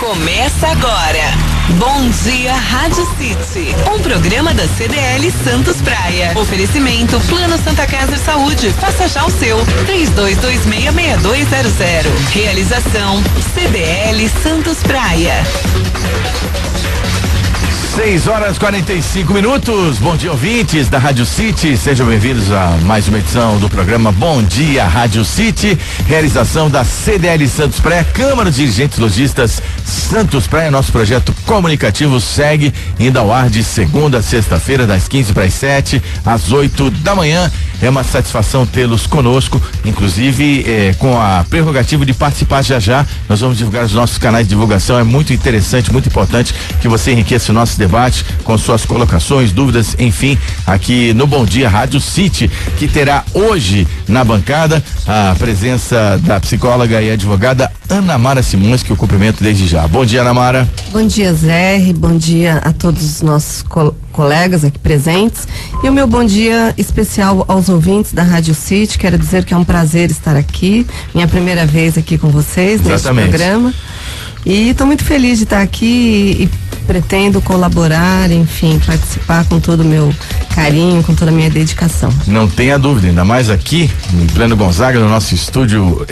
Começa agora. Bom Dia Rádio City, um programa da CDL Santos Praia. Oferecimento Plano Santa Casa Saúde. Faça já o seu. 32266200. Realização CDL Santos Praia. 6h45. Bom dia, ouvintes da Rádio City. Sejam bem-vindos a mais uma edição do programa Bom Dia Rádio City. Realização da CDL Santos Praia, Câmara de Dirigentes Lojistas Santos Praia. Nosso projeto comunicativo segue indo ao ar de segunda a sexta-feira, das 15 para as 7, às 8 da manhã. É uma satisfação tê-los conosco, inclusive com a prerrogativa de participar já já. Nós vamos divulgar os nossos canais de divulgação. É muito interessante, muito importante que você enriqueça o nosso debate com suas colocações, dúvidas, enfim, aqui no Bom Dia Rádio City, que terá hoje na bancada a presença da psicóloga e advogada Ana Mara Simões, que eu cumprimento desde já. Bom dia, Ana Mara. Bom dia, Zé. Bom dia a todos os nossos colegas aqui presentes. E o meu bom dia especial aos ouvintes da Rádio City. Quero dizer que é um prazer estar aqui. Minha primeira vez aqui com vocês neste programa. E estou muito feliz de estar aqui e pretendo colaborar, enfim, participar com todo o meu carinho, com toda a minha dedicação. Não tenha dúvida, ainda mais aqui em Plano Gonzaga, no nosso estúdio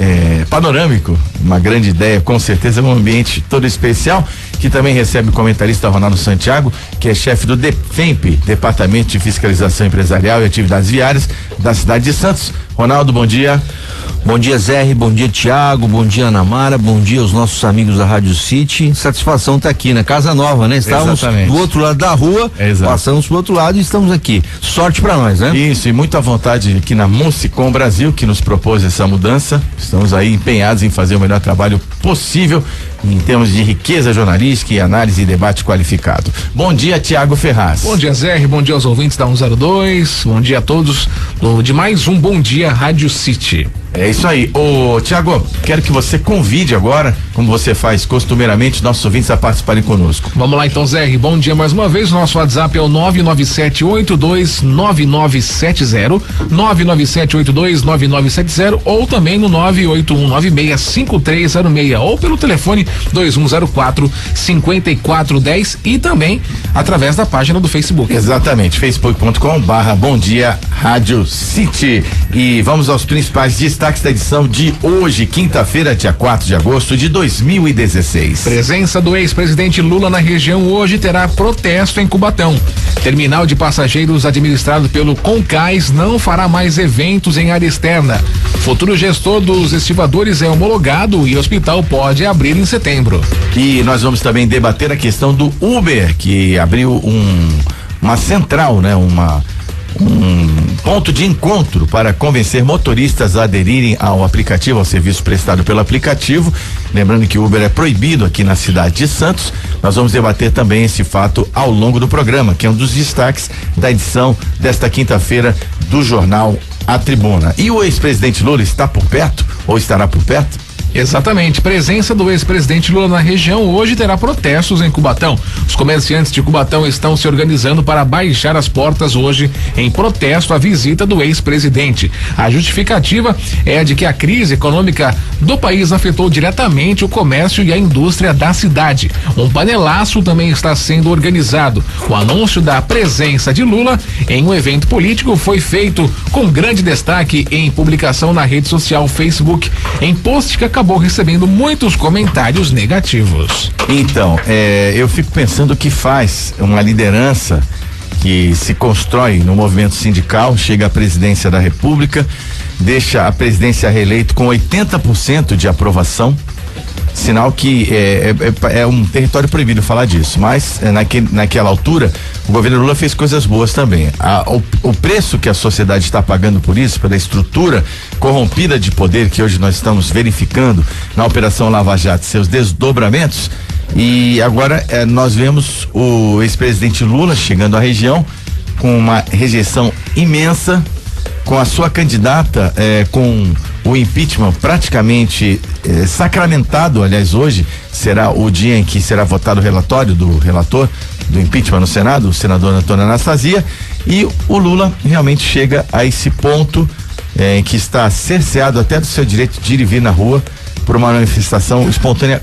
panorâmico, uma grande ideia, com certeza, um ambiente todo especial, que também recebe o comentarista Ronaldo Santiago, que é chefe do DEFEMP, Departamento de Fiscalização Empresarial e Atividades Viárias da cidade de Santos. Ronaldo, bom dia. Bom dia, Zé, bom dia, Tiago, bom dia, Ana Mara, bom dia aos nossos amigos da Rádio City. Satisfação tá aqui, né? Casa nova, né? Estávamos do outro lado da rua, passamos pro outro lado e estamos aqui. Sorte pra nós, né? Isso, e muita vontade aqui na Musicom Brasil, que nos propôs essa mudança. Estamos aí empenhados em fazer o melhor trabalho possível em termos de riqueza jornalística e análise e debate qualificado. Bom dia, Tiago Ferraz. Bom dia, Zé, bom dia aos ouvintes da 102, bom dia a todos de mais um Bom Dia Rádio City. É isso aí. Ô, Tiago, quero que você convide agora, como você faz costumeiramente, nossos ouvintes a participarem conosco. Vamos lá então, Zé, bom dia mais uma vez. Nosso WhatsApp é o 997829970, 997829970, ou também no 981965306, ou pelo telefone 2104-5410, e também através da página do Facebook. Exatamente, facebook.com/. Bom Dia Rádio City. E vamos aos principais destaques da edição de hoje, quinta-feira, dia 4 de agosto de 2016. Presença do ex-presidente Lula na região hoje terá protesto em Cubatão. Terminal de passageiros administrado pelo Concais não fará mais eventos em área externa. Futuro gestor dos estivadores é homologado e o hospital pode abrir em setembro. E nós vamos também debater a questão do Uber, que abriu uma central, né? Um ponto de encontro para convencer motoristas a aderirem ao aplicativo, ao serviço prestado pelo aplicativo. Lembrando que o Uber é proibido aqui na cidade de Santos. Nós vamos debater também esse fato ao longo do programa, que é um dos destaques da edição desta quinta-feira do jornal A Tribuna. E o ex-presidente Lula está por perto, ou estará por perto? Exatamente. Presença do ex-presidente Lula na região hoje terá protestos em Cubatão. Os comerciantes de Cubatão estão se organizando para baixar as portas hoje em protesto à visita do ex-presidente. A justificativa é de que a crise econômica do país afetou diretamente o comércio e a indústria da cidade. Um panelaço também está sendo organizado. O anúncio da presença de Lula em um evento político foi feito com grande destaque em publicação na rede social Facebook, em post que acabou recebendo muitos comentários negativos. Então, eu fico pensando o que faz uma liderança que se constrói no movimento sindical, chega à presidência da República, deixa a presidência reeleito com 80% de aprovação, sinal que é um território proibido falar disso, mas naquela altura o governo Lula fez coisas boas também. O preço que a sociedade está pagando por isso, pela estrutura corrompida de poder que hoje nós estamos verificando na Operação Lava Jato, seus desdobramentos, e agora nós vemos o ex-presidente Lula chegando à região com uma rejeição imensa, com a sua candidata com o impeachment praticamente sacramentado. Aliás, hoje será o dia em que será votado o relatório do relator do impeachment no Senado, o senador Antônio Anastasia, e o Lula realmente chega a esse ponto em que está cerceado até do seu direito de ir e vir na rua por uma manifestação espontânea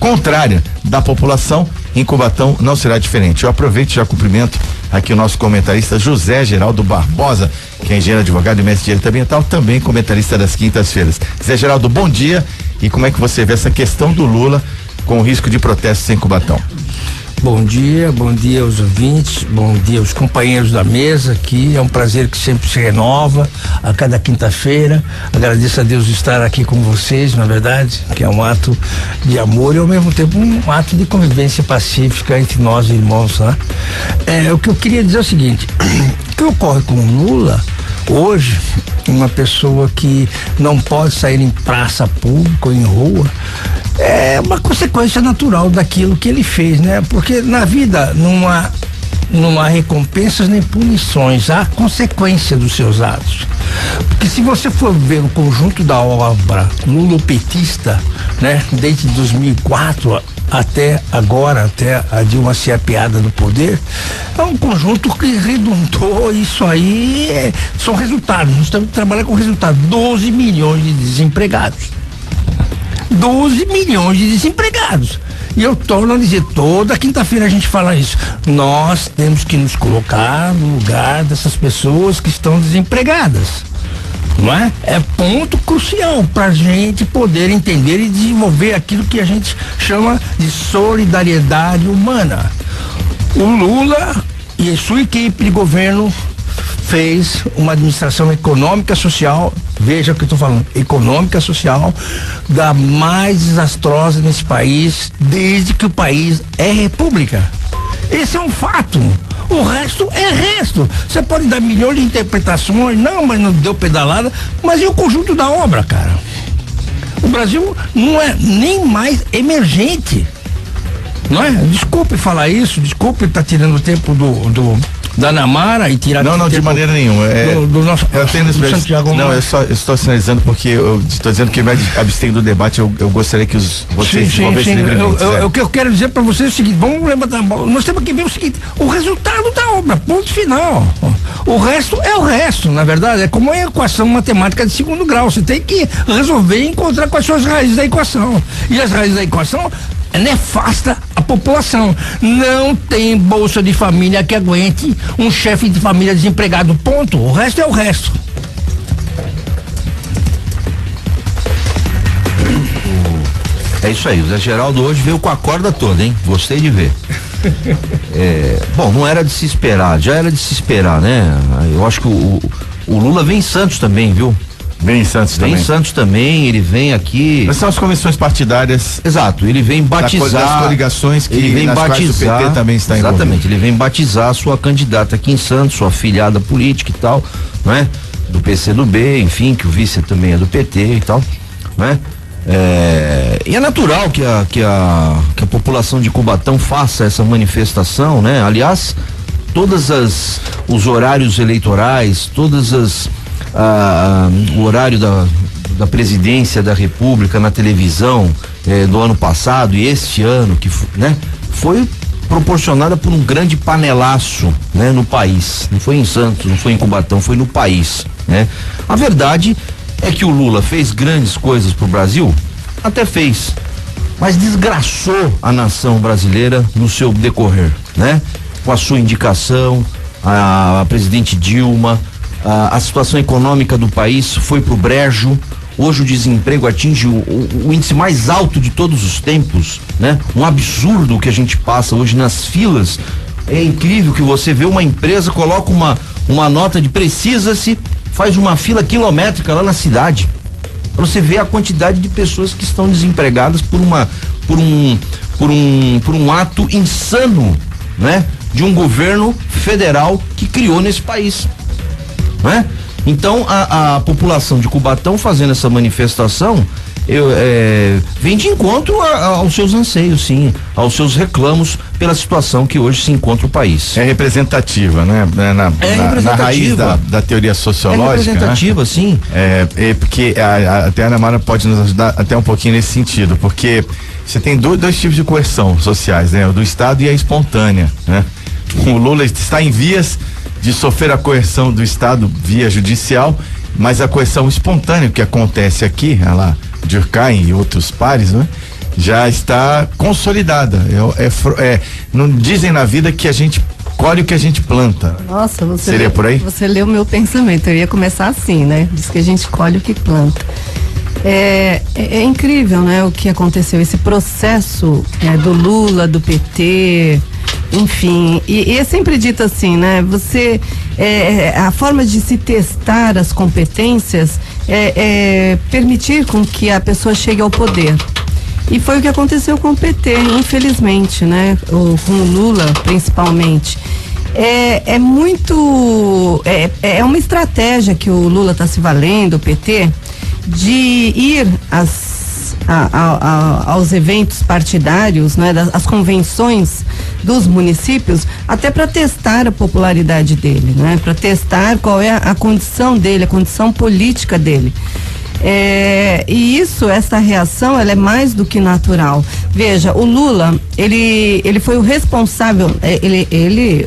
contrária da população. Em Cubatão não será diferente. Eu aproveito e já cumprimento aqui o nosso comentarista José Geraldo Barbosa, que é engenheiro, advogado e mestre de direito ambiental, também comentarista das quintas-feiras. Zé Geraldo, bom dia. E como é que você vê essa questão do Lula com o risco de protestos em Cubatão? Bom dia aos ouvintes, bom dia aos companheiros da mesa aqui, é um prazer que sempre se renova a cada quinta-feira. Agradeço a Deus de estar aqui com vocês, na verdade, que é um ato de amor e ao mesmo tempo um ato de convivência pacífica entre nós irmãos, né? O que eu queria dizer é o seguinte, o que ocorre com o Lula hoje, uma pessoa que não pode sair em praça pública ou em rua, é uma consequência natural daquilo que ele fez, né? Porque na vida não há recompensas nem punições, há consequência dos seus atos. Porque se você for ver o conjunto da obra lulopetista, né? Desde 2004 até agora, até a Dilma ser apiada do poder, é um conjunto que redundou isso aí, são resultados, nós temos que trabalhar com resultado, 12 milhões de desempregados. 12 milhões de desempregados. E eu torno a dizer, toda quinta-feira a gente fala isso. Nós temos que nos colocar no lugar dessas pessoas que estão desempregadas. Não é? É ponto crucial para a gente poder entender e desenvolver aquilo que a gente chama de solidariedade humana. O Lula e a sua equipe de governo fez uma administração econômica social, veja o que eu estou falando, econômica social, da mais desastrosa nesse país, desde que o país é república. Esse é um fato. O resto é resto. Você pode dar milhões de interpretações, não, mas não deu pedalada, mas e o conjunto da obra, cara? O Brasil não é nem mais emergente, não é? Desculpe falar isso, desculpe estar tirando o tempo da Namara e tirar não, de maneira nenhuma. Do nosso eu tenho do Santiago. Não, eu estou sinalizando porque eu estou dizendo que eu me abstenho do debate. Eu gostaria que vocês desenvolvessem livremente. O que eu quero dizer para vocês é o seguinte: vamos levantar a bola. Nós temos que ver o seguinte: o resultado da obra, ponto final. O resto é o resto, na verdade. É como a equação matemática de segundo grau. Você tem que resolver e encontrar quais são as raízes da equação. E as raízes da equação é nefasta a população. Não tem bolsa de família que aguente um chefe de família desempregado, ponto. O resto é o resto. É isso aí, o Zé Geraldo hoje veio com a corda toda, hein? Gostei de ver. Bom, não era de se esperar, já era de se esperar, né? Eu acho que o Lula vem em Santos também, viu? Vem em Santos também. Vem em Santos também, ele vem aqui. Mas são as convenções partidárias. Exato, ele vem batizar. Das coligações que ele vem batizar. O PT também está envolvido. Exatamente, ele vem batizar a sua candidata aqui em Santos, sua afiliada política e tal, não é? Do PCdoB, enfim, que o vice também é do PT e tal, não é? E é natural que a população de Cubatão faça essa manifestação, né? Aliás, os horários eleitorais, o horário da presidência da República na televisão do ano passado e este ano, né, foi proporcionada por um grande panelaço, né, no país. Não foi em Santos, não foi em Cubatão, foi no país, né? A verdade é que o Lula fez grandes coisas pro Brasil, até fez, mas desgraçou a nação brasileira no seu decorrer, né? Com a sua indicação, a presidente Dilma, a situação econômica do país foi pro brejo. Hoje o desemprego atinge o índice mais alto de todos os tempos, né? Um absurdo que a gente passa hoje nas filas. É incrível que você vê uma empresa, coloca uma nota de precisa-se, faz uma fila quilométrica lá na cidade. Pra você ver a quantidade de pessoas que estão desempregadas por um ato insano, né? De um governo federal que criou nesse país, né? Então a população de Cubatão fazendo essa manifestação vem de encontro aos seus anseios, sim, aos seus reclamos pela situação que hoje se encontra o país. É representativa, né? Na raiz da teoria sociológica. É representativa, né? Sim. Porque até a Ana Mara pode nos ajudar até um pouquinho nesse sentido, porque você tem dois tipos de coerção sociais, né? O do Estado e a espontânea, né? O Lula está em vias de sofrer a coerção do Estado via judicial, mas a coerção espontânea que acontece aqui, lá, Durkheim e outros pares, né? já está consolidada. Não dizem na vida que a gente colhe o que a gente planta. Nossa, seria por aí? Você leu o meu pensamento. Eu ia começar assim, né? Diz que a gente colhe o que planta. É incrível, né? O que aconteceu, esse processo do Lula, do PT, enfim, e é sempre dito assim, né? A forma de se testar as competências é permitir com que a pessoa chegue ao poder. E foi o que aconteceu com o PT, infelizmente, né? Com o Lula, principalmente. É uma estratégia que o Lula está se valendo, o PT, de ir aos eventos partidários, né, as convenções dos municípios, até para testar a popularidade dele, né, para testar qual é a condição dele, a condição política dele. E essa reação, ela é mais do que natural. Veja, o Lula, ele foi o responsável,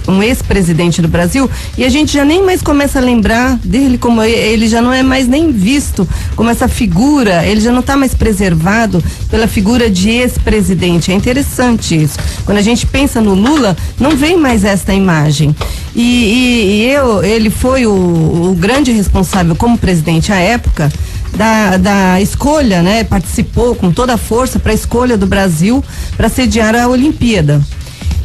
um ex-presidente do Brasil, e a gente já nem mais começa a lembrar dele como ele já não é mais nem visto como essa figura, ele já não está mais preservado pela figura de ex-presidente. É interessante isso. Quando a gente pensa no Lula, não vem mais esta imagem. Ele foi o grande responsável como presidente à época da escolha, né? Participou com toda a força para a escolha do Brasil para sediar a Olimpíada.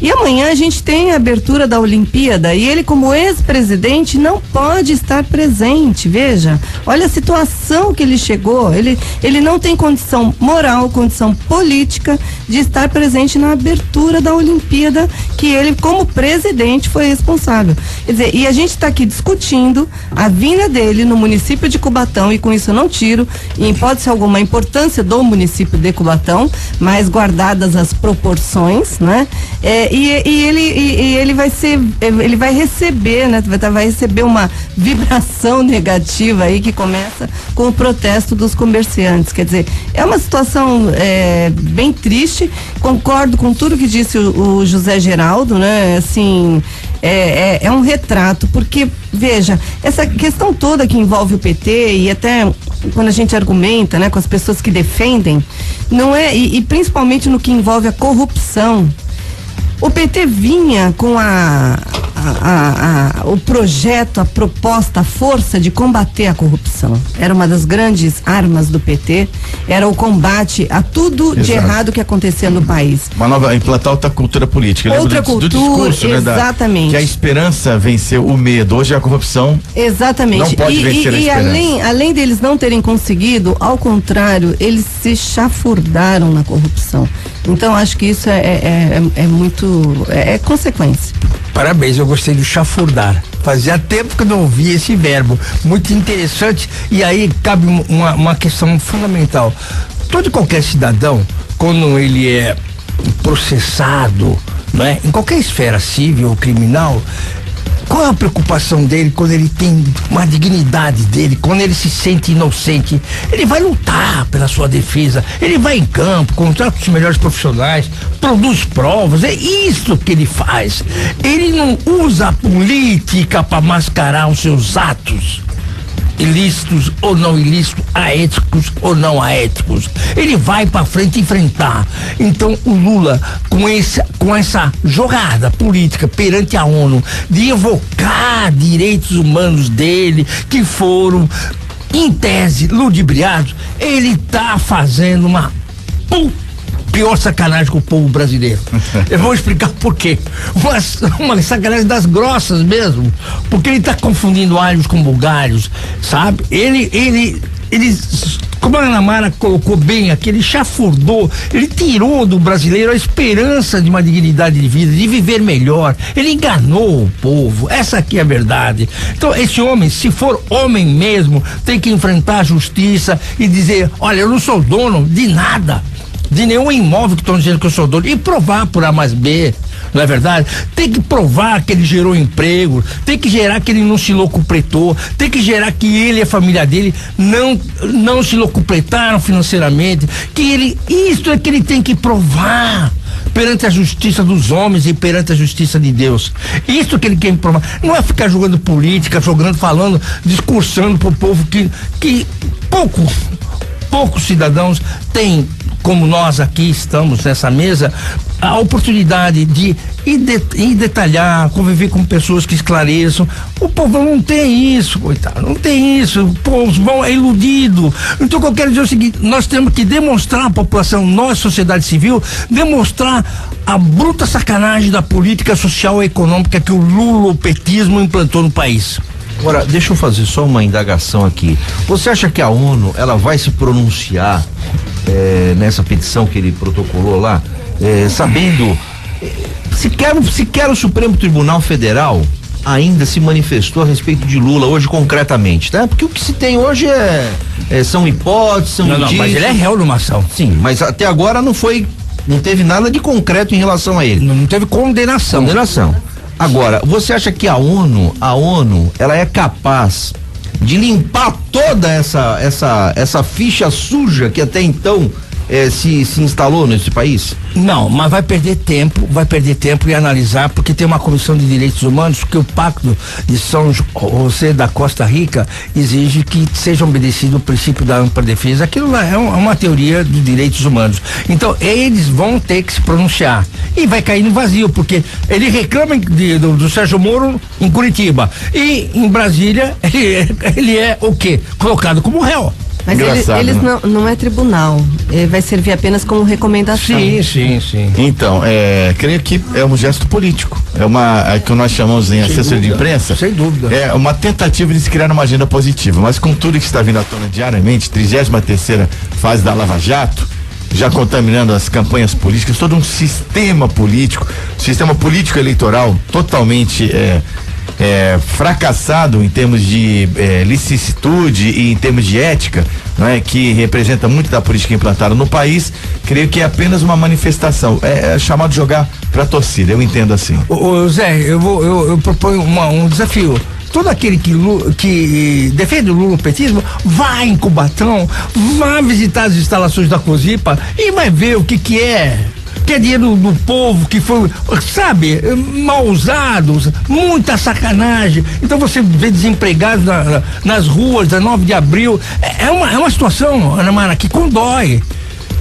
E amanhã a gente tem a abertura da Olimpíada e ele, como ex-presidente, não pode estar presente. Veja, olha a situação que ele chegou. Ele não tem condição moral, condição política de estar presente na abertura da Olimpíada, que ele, como presidente, foi responsável. Quer dizer, e a gente está aqui discutindo a vinda dele no município de Cubatão, e com isso eu não tiro, em hipótese alguma, a importância do município de Cubatão, mas guardadas as proporções, né? Ele vai receber, né? Vai receber uma vibração negativa aí que começa com o protesto dos comerciantes. Quer dizer, é uma situação bem triste. Concordo com tudo que disse o José Geraldo, né? Assim, é um retrato, porque veja, essa questão toda que envolve o PT, e até quando a gente argumenta, né, com as pessoas que defendem, não é, e principalmente no que envolve a corrupção. O PT vinha com o projeto, a proposta, a força de combater a corrupção. Era uma das grandes armas do PT, era o combate a tudo Exato. De errado que acontecia no país. Implantar outra cultura política. Outra cultura, do discurso, exatamente. Né, que a esperança venceu o medo. Hoje a corrupção exatamente. Não pode vencer a esperança. E além deles não terem conseguido, ao contrário, eles se chafurdaram na corrupção. Então acho que isso é muito, é consequência. Parabéns, eu gostei do chafurdar. Fazia tempo que eu não ouvia esse verbo. Muito interessante. E aí cabe uma questão fundamental. Todo e qualquer cidadão, quando ele é processado, não é? Em qualquer esfera civil ou criminal, qual é a preocupação dele quando ele tem uma dignidade dele, quando ele se sente inocente? Ele vai lutar pela sua defesa, ele vai em campo, contrata os melhores profissionais, produz provas, é isso que ele faz. Ele não usa a política para mascarar os seus atos. Ilícitos ou não ilícitos, aéticos ou não aéticos. Ele vai para frente enfrentar. Então o Lula, com essa jogada política perante a ONU, de evocar direitos humanos dele, que foram, em tese, ludibriados, ele tá fazendo uma pior sacanagem com o povo brasileiro. Eu vou explicar por quê. Uma sacanagem das grossas mesmo, porque ele está confundindo alhos com bugalhos, sabe? Ele como a Ana Mara colocou bem aqui, ele chafurdou, ele tirou do brasileiro a esperança de uma dignidade de vida, de viver melhor. Ele enganou o povo, essa aqui é a verdade. Então esse homem, se for homem mesmo, tem que enfrentar a justiça e dizer, olha, eu não sou dono de nada, de nenhum imóvel que estão dizendo que eu sou dono, e provar por A mais B, não é verdade? Tem que provar que ele gerou emprego, tem que gerar que ele não se locupletou, tem que gerar que ele e a família dele não se locupletaram financeiramente, isto é que ele tem que provar perante a justiça dos homens e perante a justiça de Deus. Isso que ele quer provar. Não é ficar jogando política, falando, discursando pro povo que poucos cidadãos têm como nós aqui estamos nessa mesa, a oportunidade de ir detalhar, conviver com pessoas que esclareçam. O povo não tem isso, coitado, não tem isso. O povo é iludido. Então, o que eu quero dizer é o seguinte: nós temos que demonstrar à população, nós, sociedade civil, demonstrar a bruta sacanagem da política social e econômica que o lulopetismo implantou no país. Agora, deixa eu fazer só uma indagação aqui. Você acha que a ONU, ela vai se pronunciar nessa petição que ele protocolou lá, sabendo sequer o Supremo Tribunal Federal ainda se manifestou a respeito de Lula hoje concretamente, tá? Porque o que se tem hoje são hipóteses, são indícios. Não, mas ele é réu numa ação. Sim, mas até agora não teve nada de concreto em relação a ele. Não teve condenação. Agora, você acha que a ONU, ela é capaz de limpar toda essa ficha suja que até então se instalou nesse país? Não, mas vai perder tempo e analisar, porque tem uma comissão de direitos humanos, porque o Pacto de São José da Costa Rica exige que seja obedecido o princípio da ampla defesa. Aquilo lá é uma teoria de direitos humanos. Então, eles vão ter que se pronunciar. E vai cair no vazio, porque ele reclama do Sérgio Moro em Curitiba. E em Brasília, ele é o quê? Colocado como réu. Mas eles não é tribunal, vai servir apenas como recomendação. Sim. Então, creio que é um gesto político, que nós chamamos em assessoria de imprensa. Sem dúvida. É uma tentativa de se criar uma agenda positiva, mas com tudo que está vindo à tona diariamente, 33ª fase da Lava Jato, já contaminando as campanhas políticas, todo um sistema político eleitoral totalmente fracassado em termos de licitude e em termos de ética, não é? Que representa muito da política implantada no país. Creio que é apenas uma manifestação, é chamado de jogar pra torcida, eu entendo assim. Ô Zé, eu proponho um desafio. Todo aquele que defende o lulopetismo, vai em Cubatão, vai visitar as instalações da COSIPA e vai ver o que é dinheiro do povo que foi, sabe, mal usados, muita sacanagem. Então você vê desempregados nas ruas da 9 de abril. É uma situação, Ana Mara, que condói.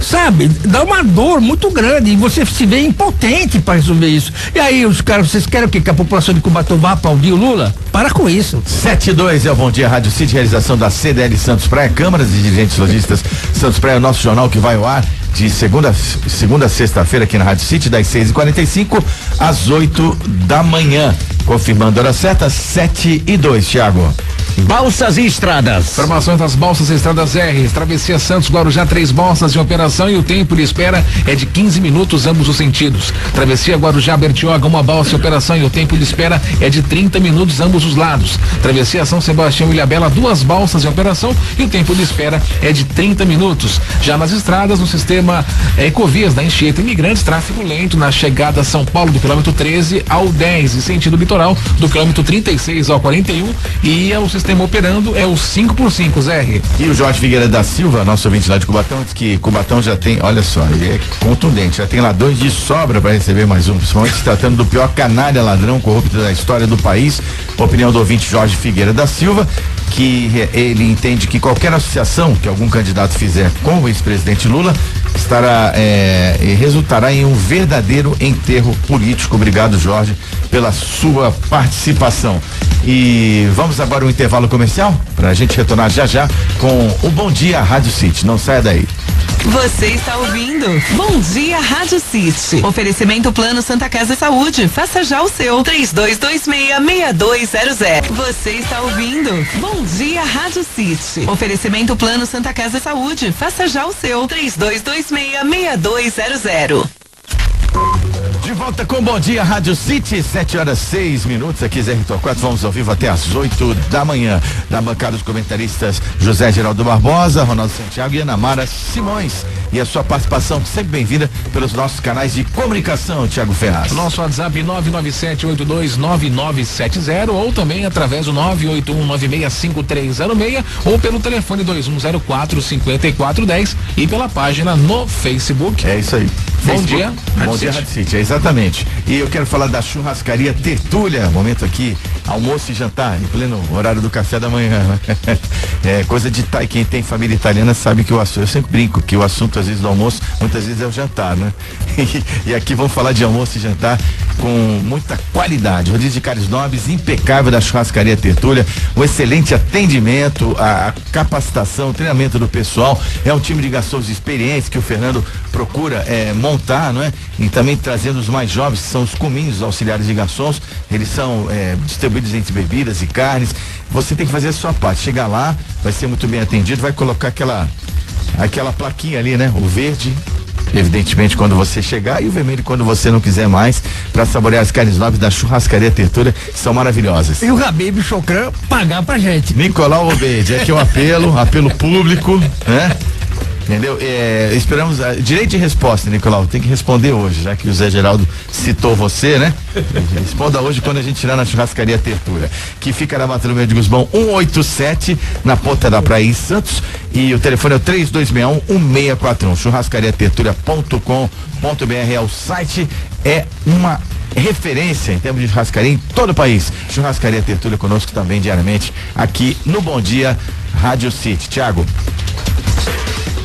Sabe, dá uma dor muito grande e você se vê impotente para resolver isso. E aí os caras, vocês querem o quê? Que a população de Cubatão vá aplaudir o Lula? Para com isso. 7-2 é o Bom Dia Rádio City, realização da CDL Santos Praia, Câmaras de Dirigentes Lojistas Santos Praia, o nosso jornal que vai ao ar de segunda a sexta-feira aqui na Rádio City, das 6h45 às 8 da manhã. Confirmando a hora certa, 7:02, Thiago. Balsas e estradas. Informações das balsas e estradas R. Travessia Santos Guarujá, 3 balsas em operação e o tempo de espera é de 15 minutos, ambos os sentidos. Travessia Guarujá Bertioga, 1 balsa em operação e o tempo de espera é de 30 minutos, ambos os lados. Travessia São Sebastião e Ilhabela, 2 balsas em operação e o tempo de espera é de 30 minutos. Já nas estradas, no sistema Ecovias da Anchieta Imigrantes, tráfego lento na chegada a São Paulo do quilômetro 13 ao 10 e sentido litoral do quilômetro 36 ao 41 e o sistema operando é o 5x5, Zé. E o Jorge Figueira da Silva, nosso ouvinte lá de Cubatão, diz que Cubatão já tem, olha só, ele é contundente, já tem ladrões de sobra para receber mais um, principalmente se tratando do pior canalha ladrão corrupto da história do país. Opinião do ouvinte Jorge Figueira da Silva, que ele entende que qualquer associação que algum candidato fizer com o ex-presidente Lula resultará em um verdadeiro enterro político. Obrigado, Jorge, pela sua participação. E vamos agora ao intervalo comercial para a gente retornar já com o Bom Dia Rádio City. Não saia daí. Você está ouvindo Bom Dia Rádio City. Oferecimento Plano Santa Casa Saúde. Faça já o seu. 3226-6200. Você está ouvindo Bom Dia Rádio City. Oferecimento Plano Santa Casa Saúde. Faça já o seu. 3226-6200. De volta com Bom Dia Rádio City, 7h06. Aqui Zé Torquato, vamos ao vivo até às 8 da manhã. Da bancada dos comentaristas José Geraldo Barbosa, Ronaldo Santiago e Ana Mara Simões. E a sua participação sempre bem-vinda pelos nossos canais de comunicação, Thiago Ferraz. Nosso WhatsApp 997829970 ou também através do 981965306 ou pelo telefone 2104-5410 e pela página no Facebook. É isso aí. Bom dia, Bom Dia Rádio City, é exatamente. Exatamente. E eu quero falar da churrascaria Tertúlia, momento aqui, almoço e jantar, em pleno horário do café da manhã, né? É coisa de quem tem família italiana sabe que o assunto, eu sempre brinco que o assunto às vezes do almoço, muitas vezes é o jantar, né? E aqui vamos falar de almoço e jantar com muita qualidade, rodízio de carnes nobres, impecável da churrascaria Tertúlia, um excelente atendimento, a capacitação, o treinamento do pessoal, é um time de garçons experientes que o Fernando procura montar, não é? E também trazendo os mais jovens, que são os cominhos, os auxiliares de garçons, eles são distribuídos entre bebidas e carnes. Você tem que fazer a sua parte, chegar lá, vai ser muito bem atendido, vai colocar aquela plaquinha ali, né? O verde, evidentemente, quando você chegar, e o vermelho quando você não quiser mais, para saborear as carnes nobres da churrascaria Tertúlia, que são maravilhosas. E o Habib Chocrã pagar pra gente. Nicolau Obeide, é que é um apelo público, né? Entendeu? Esperamos direito de resposta, Nicolau. Tem que responder hoje, já que o Zé Geraldo citou você, né? Responda hoje quando a gente tirar na churrascaria Tertúlia, que fica na Mata do Meio de Gusmão 187, na Ponta da Praia em Santos. E o telefone é o 3261-1641. churrascariatertúlia.com.br é o site, é uma referência em termos de churrascaria em todo o país. Churrascaria Tertúlia conosco também diariamente aqui no Bom Dia Rádio City. Tiago.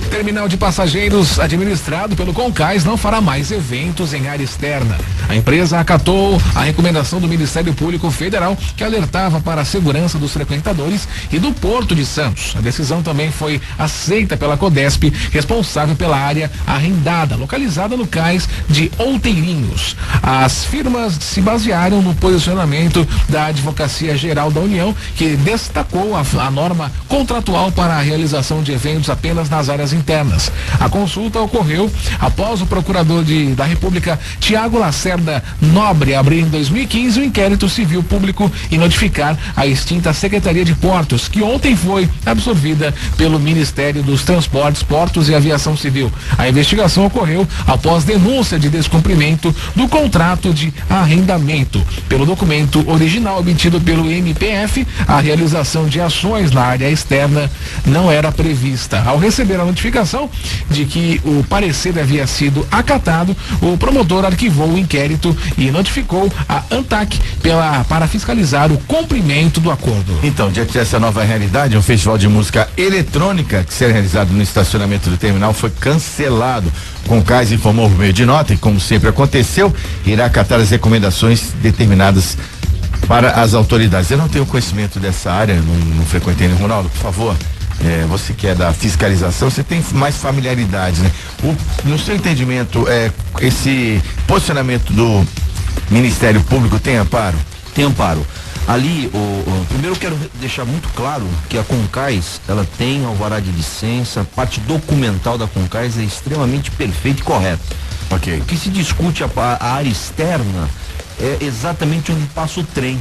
Terminal de passageiros administrado pelo Concais não fará mais eventos em área externa. A empresa acatou a recomendação do Ministério Público Federal, que alertava para a segurança dos frequentadores e do Porto de Santos. A decisão também foi aceita pela Codesp, responsável pela área arrendada, localizada no cais de Outeirinhos. As firmas se basearam no posicionamento da Advocacia Geral da União, que destacou a norma contratual para a realização de eventos apenas nas áreas internas. A consulta ocorreu após o procurador da República, Tiago Lacerda Nobre, abrir em 2015 um inquérito civil público e notificar a extinta Secretaria de Portos, que ontem foi absorvida pelo Ministério dos Transportes, Portos e Aviação Civil. A investigação ocorreu após denúncia de descumprimento do contrato de arrendamento. Pelo documento original obtido pelo MPF, a realização de ações na área externa não era prevista. Ao receber a notificação de que o parecer havia sido acatado, o promotor arquivou o inquérito e notificou a ANTAC para fiscalizar o cumprimento do acordo. Então, diante dessa nova realidade, um festival de música eletrônica que seria realizado no estacionamento do terminal foi cancelado. Concais informou por meio de nota e, como sempre aconteceu, irá acatar as recomendações determinadas para as autoridades. Eu não tenho conhecimento dessa área, não frequentei, Ronaldo, por favor. Você que é da fiscalização, você tem mais familiaridade, né? No seu entendimento, esse posicionamento do Ministério Público tem amparo? Tem amparo. Ali, primeiro eu quero deixar muito claro que a Concais, ela tem alvará de licença, a parte documental da Concais é extremamente perfeita e correta. Ok. O que se discute a área externa é exatamente onde passa o trem.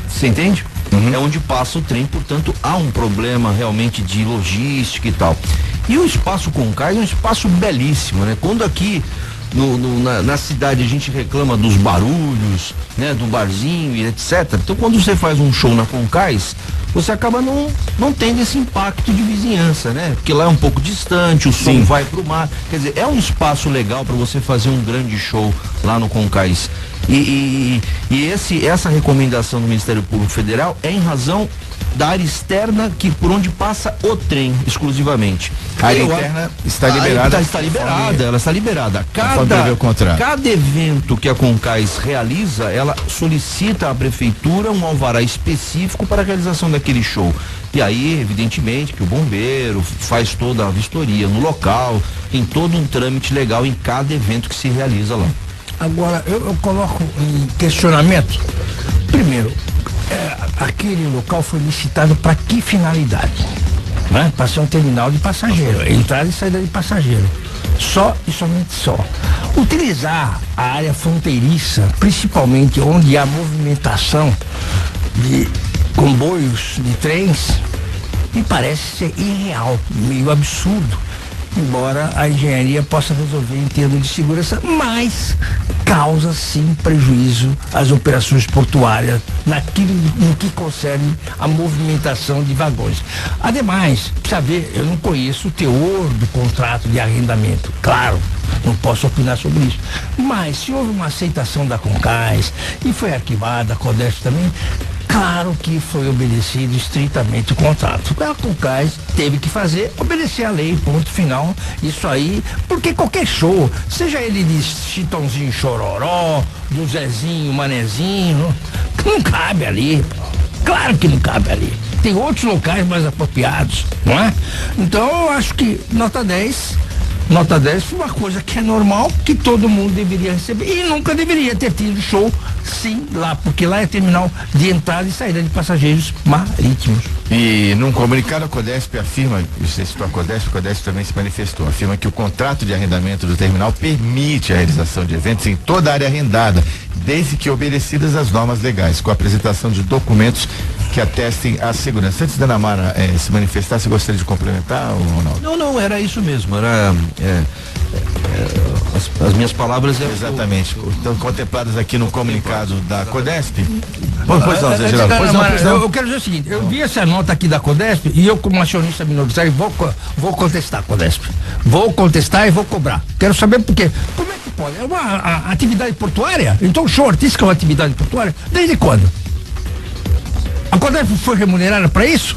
Você entende? É onde passa o trem, portanto há um problema realmente de logística e tal. E o espaço Concais é um espaço belíssimo, né? Quando aqui na cidade a gente reclama dos barulhos, né? Do barzinho e etc. Então quando você faz um show na Concais, você acaba não tendo esse impacto de vizinhança, né? Porque lá é um pouco distante, o som vai pro mar. Quer dizer, é um espaço legal para você fazer um grande show lá no Concais. E essa recomendação do Ministério Público Federal é em razão da área externa, que por onde passa o trem exclusivamente. A área interna está liberada. Ela está liberada. Cada evento que a Concais realiza, ela solicita à prefeitura um alvará específico para a realização daquele show. E aí, evidentemente, que o bombeiro faz toda a vistoria no local, tem todo um trâmite legal em cada evento que se realiza lá. Agora, eu coloco em questionamento. Primeiro, aquele local foi licitado para que finalidade? Né? Para ser um terminal de passageiro, entrada e saída de passageiro. Só e somente só. Utilizar a área fronteiriça, principalmente onde há movimentação de comboios, de trens, me parece ser irreal, meio absurdo. embora a engenharia possa resolver em termos de segurança, mas causa sim prejuízo às operações portuárias naquilo no que concerne a movimentação de vagões. Ademais, precisa ver, eu não conheço o teor do contrato de arrendamento, claro, não posso opinar sobre isso, mas se houve uma aceitação da Concais e foi arquivada, a Codesp também, claro que foi obedecido estritamente o contrato. A Concais teve que obedecer a lei, ponto final. Isso aí, porque qualquer show, seja ele de Chitãozinho Chororó, do Zezinho, Manezinho, não cabe ali. Claro que não cabe ali. Tem outros locais mais apropriados, não é? Então eu acho que nota 10 foi uma coisa que é normal, que todo mundo deveria receber e nunca deveria ter tido show, sim, lá, porque lá é terminal de entrada e saída de passageiros marítimos. E num comunicado a Codesp afirma, você citou a Codesp também se manifestou, afirma que o contrato de arrendamento do terminal permite a realização de eventos em toda a área arrendada, desde que obedecidas as normas legais, com a apresentação de documentos que atestem a segurança. Antes da Ana Mara se manifestar, você gostaria de complementar, Ronaldo? Não, era isso mesmo, era as minhas palavras exatamente, estão contempladas aqui no comunicado da Codesp. Pois não, Zé Geraldo. Eu quero dizer o seguinte, eu vi essa nota aqui da Codesp e eu, como acionista minoritário, vou contestar a Codesp. Vou contestar e vou cobrar. Quero saber por quê. Como é que pode? É uma atividade portuária? Então o show artístico é uma atividade portuária? Desde quando? A Codesp foi remunerada para isso?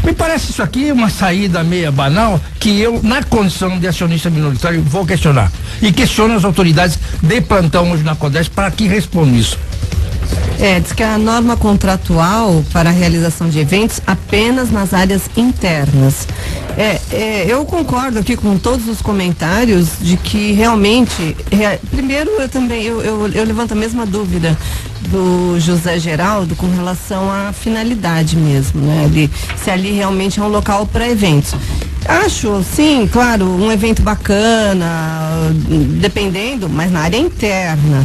Me parece isso aqui uma saída meia banal que eu, na condição de acionista minoritário, vou questionar. E questiono as autoridades de plantão hoje na Codesp para que respondam isso. Diz que a norma contratual para a realização de eventos apenas nas áreas internas. Eu concordo aqui com todos os comentários de que realmente, primeiro eu levanto a mesma dúvida do José Geraldo com relação à finalidade mesmo, né? Se ali realmente é um local para eventos. Acho, sim, claro, um evento bacana, dependendo, mas na área interna.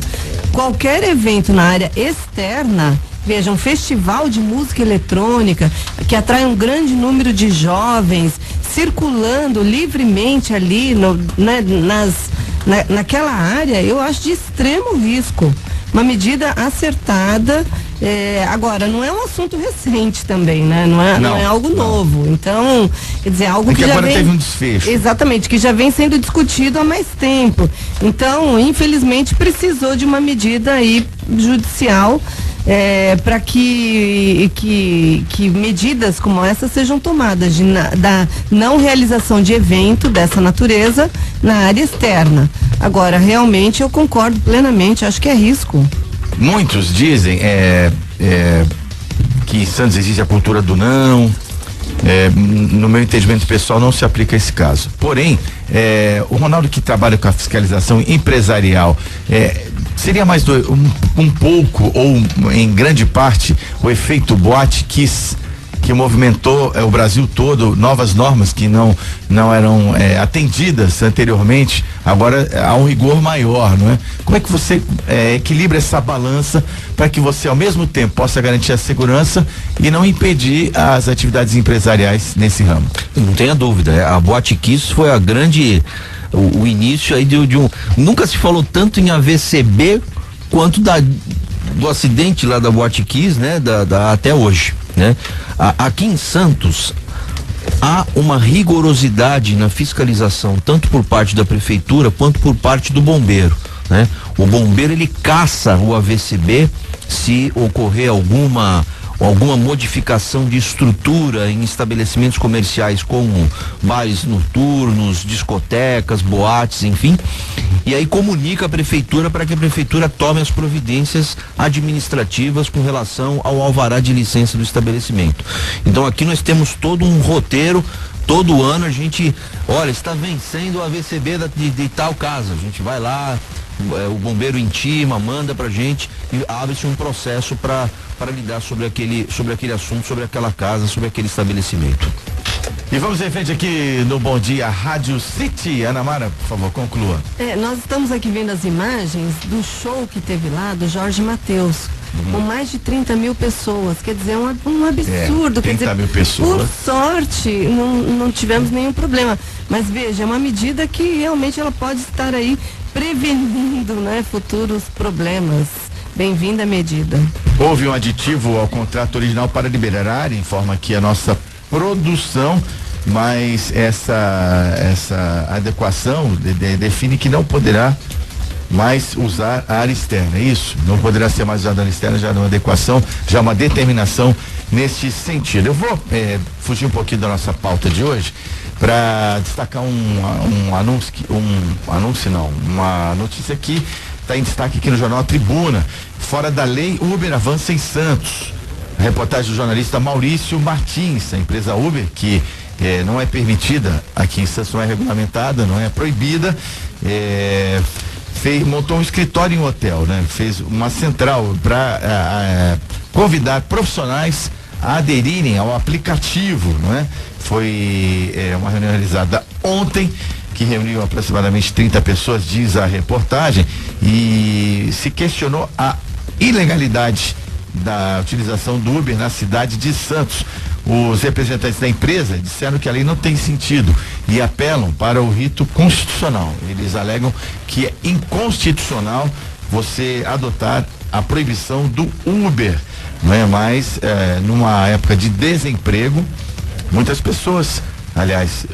Qualquer evento na área externa, veja, um festival de música eletrônica que atrai um grande número de jovens circulando livremente ali naquela área, eu acho de extremo risco. Uma medida acertada, agora, não é um assunto recente também, né? Não é algo novo. Então, quer dizer, algo que já agora vem... teve um desfecho. Exatamente, que já vem sendo discutido há mais tempo. Então, infelizmente, precisou de uma medida aí judicial para que medidas como essa sejam tomadas da não realização de evento dessa natureza na área externa. Agora, realmente eu concordo plenamente, acho que é risco. Muitos dizem que Santos existe a cultura do não. No meu entendimento pessoal não se aplica a esse caso. Porém, o Ronaldo, que trabalha com a fiscalização empresarial, seria mais um pouco ou em grande parte o efeito Boate Kiss, que movimentou o Brasil todo, novas normas que não eram atendidas anteriormente, agora há um rigor maior, não é? Como é que você equilibra essa balança para que você ao mesmo tempo possa garantir a segurança e não impedir as atividades empresariais nesse ramo? Não tenha dúvida, a Boate Kiss foi a grande, o início aí de um, nunca se falou tanto em AVCB quanto do acidente lá da Boate Kiss, né? Até hoje, né? Aqui em Santos há uma rigorosidade na fiscalização, tanto por parte da prefeitura quanto por parte do bombeiro, né? O bombeiro, ele caça o AVCB se ocorrer alguma modificação de estrutura em estabelecimentos comerciais como bares noturnos, discotecas, boates, enfim, e aí comunica a prefeitura para que a prefeitura tome as providências administrativas com relação ao alvará de licença do estabelecimento. Então aqui nós temos todo um roteiro. Todo ano a gente, olha, está vencendo o AVCB de tal casa, a gente vai lá, o bombeiro intima, manda pra gente e abre-se um processo para lidar sobre aquele assunto, sobre aquela casa, sobre aquele estabelecimento. E vamos em frente aqui no Bom Dia Rádio City. Ana Mara, por favor, conclua. Nós estamos aqui vendo as imagens do show que teve lá do Jorge Mateus. com mais de 30 mil pessoas. Quer dizer, um absurdo. 30 mil pessoas. Por sorte, não tivemos nenhum problema. Mas veja, é uma medida que realmente ela pode estar aí prevenindo, né, futuros problemas. Bem-vinda a medida. Houve um aditivo ao contrato original para liberar área, informa aqui a nossa produção, mas essa adequação define que não poderá mais usar a área externa, é isso? Não poderá ser mais usada a área externa, já numa adequação, já uma determinação nesse sentido. Eu vou fugir um pouquinho da nossa pauta de hoje para destacar uma notícia que está em destaque aqui no jornal Tribuna. Fora da lei, Uber avança em Santos. A reportagem do jornalista Maurício Martins. A empresa Uber, que não é permitida aqui em Santos, não é regulamentada, não é proibida, montou um escritório em um hotel, né? Fez uma central para convidar profissionais a aderirem ao aplicativo, não é? Foi uma reunião realizada ontem, que reuniu aproximadamente 30 pessoas, diz a reportagem, e se questionou a ilegalidade da utilização do Uber na cidade de Santos. Os representantes da empresa disseram que a lei não tem sentido e apelam para o rito constitucional. Eles alegam que é inconstitucional você adotar a proibição do Uber, não é? Mas numa época de desemprego, muitas pessoas, aliás,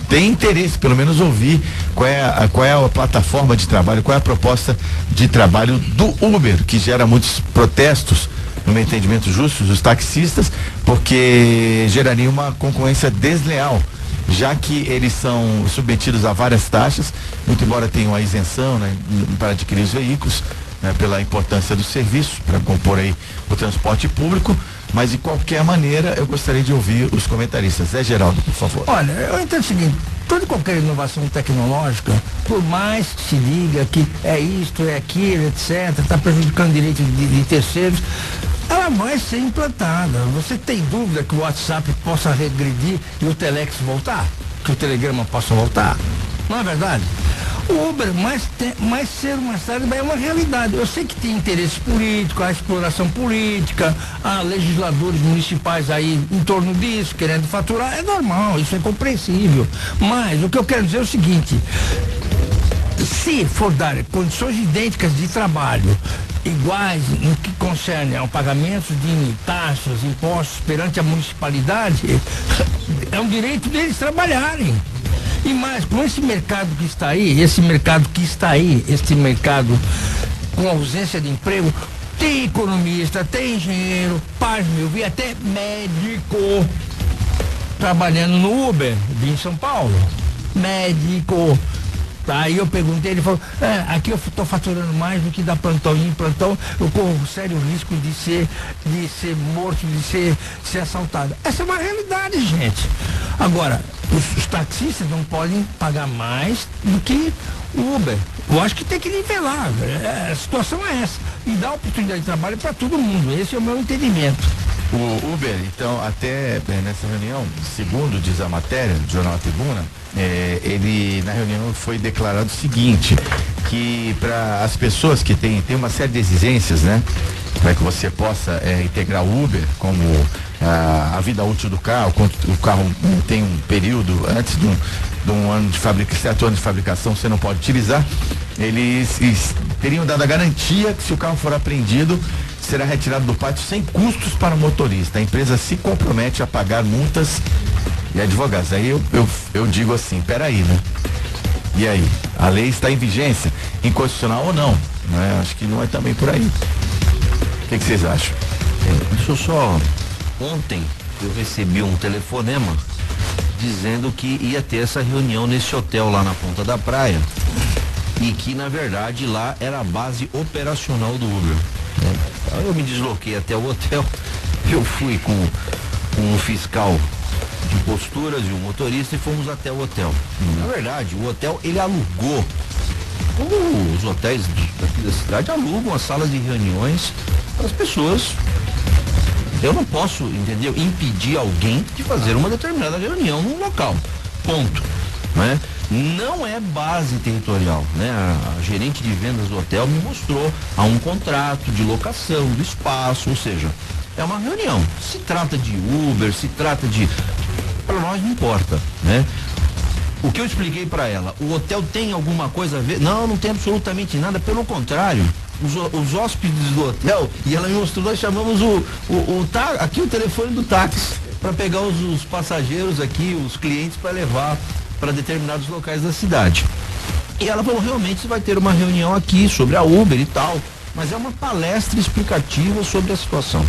tem interesse, pelo menos ouvir qual é a plataforma de trabalho, qual é a proposta de trabalho do Uber, que gera muitos protestos, no meu entendimento justo, dos taxistas, porque geraria uma concorrência desleal, já que eles são submetidos a várias taxas, muito embora tenham a isenção, né, para adquirir os veículos, né, pela importância do serviço, para compor aí o transporte público. Mas de qualquer maneira, eu gostaria de ouvir os comentaristas. Zé Geraldo, por favor. Olha, eu entendo o seguinte: toda e qualquer inovação tecnológica, por mais que se diga que é isto, é aquilo, etc., está prejudicando o direito de terceiros, ela vai ser implantada. Você tem dúvida que o WhatsApp possa regredir e o Telex voltar? Que o Telegrama possa voltar? Não é verdade? O Uber, mais cedo, mais tarde, vai é uma realidade. Eu sei que tem interesse político, a exploração política, há legisladores municipais aí em torno disso, querendo faturar, é normal, isso é compreensível. Mas o que eu quero dizer é o seguinte: se for dar condições idênticas de trabalho, iguais no que concerne ao pagamento de taxas, impostos perante a municipalidade, é um direito deles trabalharem. E mais, com esse mercado que está aí, esse mercado com ausência de emprego, tem economista, tem engenheiro, eu vi até médico trabalhando no Uber em São Paulo. Médico. Aí eu perguntei, ele falou, aqui eu estou faturando mais do que dá plantão. E em plantão eu corro sério risco de ser morto, de ser assaltado. Essa é uma realidade, gente. Agora, os taxistas não podem pagar mais do que o Uber. Eu acho que tem que nivelar. A situação é essa. E dar oportunidade de trabalho para todo mundo. Esse é o meu entendimento. O Uber, então, até nessa reunião, segundo diz a matéria do Jornal Tribuna, ele na reunião foi declarado o seguinte, que para as pessoas que tem uma série de exigências, né, para que você possa integrar o Uber, como a vida útil do carro, quando o carro tem um período antes de um ano de fabricação, 7 anos de fabricação, você não pode utilizar, eles teriam dado a garantia que se o carro for apreendido, será retirado do pátio sem custos para o motorista. A empresa se compromete a pagar multas e advogados. Aí eu digo assim, peraí, né? E aí? A lei está em vigência, inconstitucional ou não? Né? Acho que não é também por aí. O que vocês acham? Deixa eu só... Ontem eu recebi um telefonema dizendo que ia ter essa reunião nesse hotel lá na Ponta da Praia e que na verdade lá era a base operacional do Uber. Eu me desloquei até o hotel, eu fui com um fiscal de posturas e um motorista e fomos até o hotel. Na verdade, o hotel ele alugou, como os hotéis daqui da cidade alugam as salas de reuniões para as pessoas. Eu não posso, entendeu, impedir alguém de fazer uma determinada reunião num local, ponto, né? não é base territorial, né? A gerente de vendas do hotel me mostrou, há um contrato de locação do espaço, ou seja, é uma reunião. Se trata de Uber, se trata de... para nós não importa, né? O que eu expliquei para ela, o hotel tem alguma coisa a ver? Não, não tem absolutamente nada, pelo contrário. Os hóspedes do hotel, e ela me mostrou, nós chamamos aqui o telefone do táxi, para pegar os passageiros aqui, os clientes, para levar para determinados locais da cidade. E ela falou, realmente você vai ter uma reunião aqui sobre a Uber e tal, mas é uma palestra explicativa sobre a situação.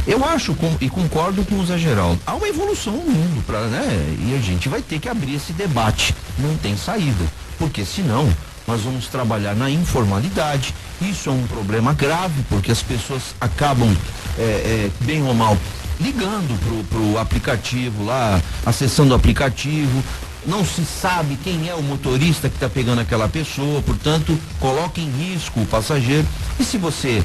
Eu acho, e concordo com o Zé Geraldo, há uma evolução no mundo, né? E a gente vai ter que abrir esse debate, não tem saída, porque senão nós vamos trabalhar na informalidade. Isso é um problema grave, porque as pessoas acabam, bem ou mal, ligando pro aplicativo lá, acessando o aplicativo, não se sabe quem é o motorista que está pegando aquela pessoa, portanto, coloca em risco o passageiro. E se você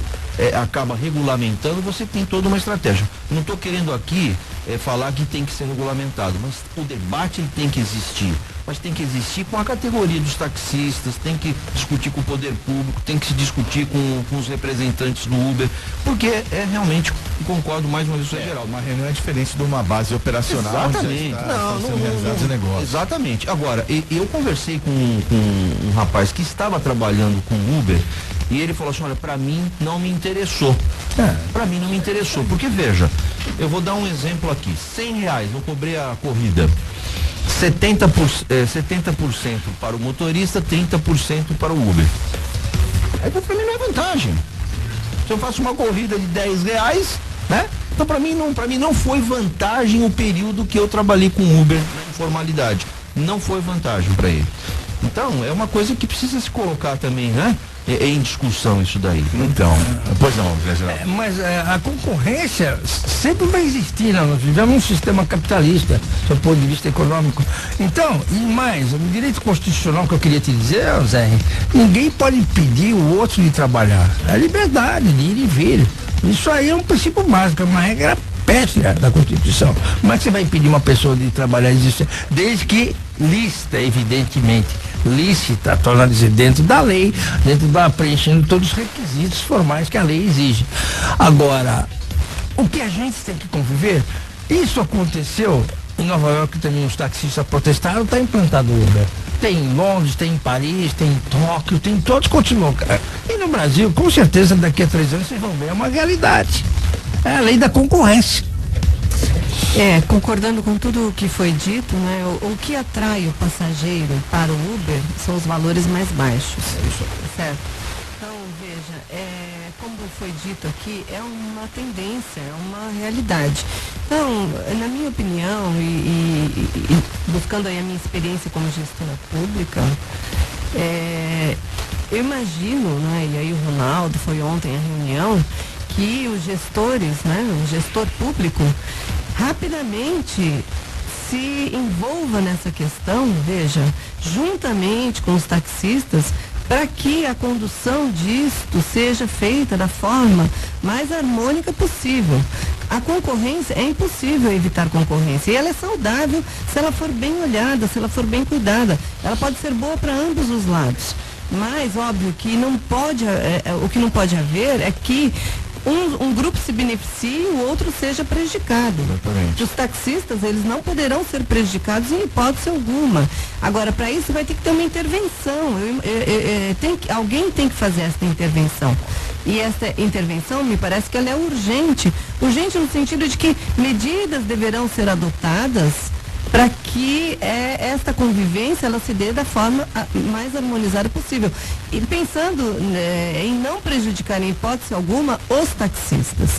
acaba regulamentando, você tem toda uma estratégia. Não estou querendo aqui falar que tem que ser regulamentado, mas o debate ele tem que existir. Mas tem que existir com a categoria dos taxistas, tem que discutir com o poder público, tem que se discutir com os representantes do Uber, porque realmente, concordo mais uma vez com o geral. Uma reunião é diferente de uma base operacional. Exatamente. Não, exatamente. Agora, eu conversei com um rapaz que estava trabalhando com Uber, e ele falou assim, olha, para mim não me interessou. Para mim não me interessou, porque veja, eu vou dar um exemplo aqui, R$100, eu cobrei a corrida. 70% para o motorista, 30% para o Uber. Aí para mim não é vantagem. Se eu faço uma corrida de R$10, né? Então para mim não foi vantagem o período que eu trabalhei com Uber na informalidade. Não foi vantagem para ele. Então é uma coisa que precisa se colocar também, né? Em discussão isso daí. Então, pois não, mas a concorrência sempre vai existir, né? Nós vivemos um sistema capitalista, do ponto de vista econômico. Então, e mais, o direito constitucional que eu queria te dizer, Zé, ninguém pode impedir o outro de trabalhar. É a liberdade de ir e vir. Isso aí é um princípio básico, é uma regra pétrea da Constituição. Como é que você vai impedir uma pessoa de trabalhar desde que lícita, evidentemente, lícita, torna dizer, dentro da lei, preenchendo todos os requisitos formais que a lei exige. Agora, o que a gente tem que conviver, isso aconteceu em Nova York, também os taxistas protestaram, está implantado o Uber. Tem em Londres, tem em Paris, tem em Tóquio, tem todos continuam. E no Brasil, com certeza, daqui a 3 anos vocês vão ver, é uma realidade. É a lei da concorrência. Concordando com tudo o que foi dito, né? O que atrai o passageiro para o Uber são os valores mais baixos. Certo? Então, veja, como foi dito aqui, é uma tendência, é uma realidade. Então, na minha opinião, e buscando aí a minha experiência como gestora pública, eu imagino, né? E aí o Ronaldo foi ontem à reunião, que os gestores, né? O gestor público rapidamente se envolva nessa questão, veja, juntamente com os taxistas, para que a condução disto seja feita da forma mais harmônica possível. A concorrência, é impossível evitar concorrência, e ela é saudável se ela for bem olhada, se ela for bem cuidada. Ela pode ser boa para ambos os lados, mas óbvio que não pode, o que não pode haver é que um grupo se beneficie e o outro seja prejudicado. Exatamente. Os taxistas, eles não poderão ser prejudicados em hipótese alguma. Agora, para isso vai ter que ter uma intervenção. Alguém tem que fazer essa intervenção. E essa intervenção, me parece que ela é urgente. Urgente no sentido de que medidas deverão ser adotadas para que esta convivência ela se dê da forma mais harmonizada possível. E pensando em não prejudicar em hipótese alguma os taxistas.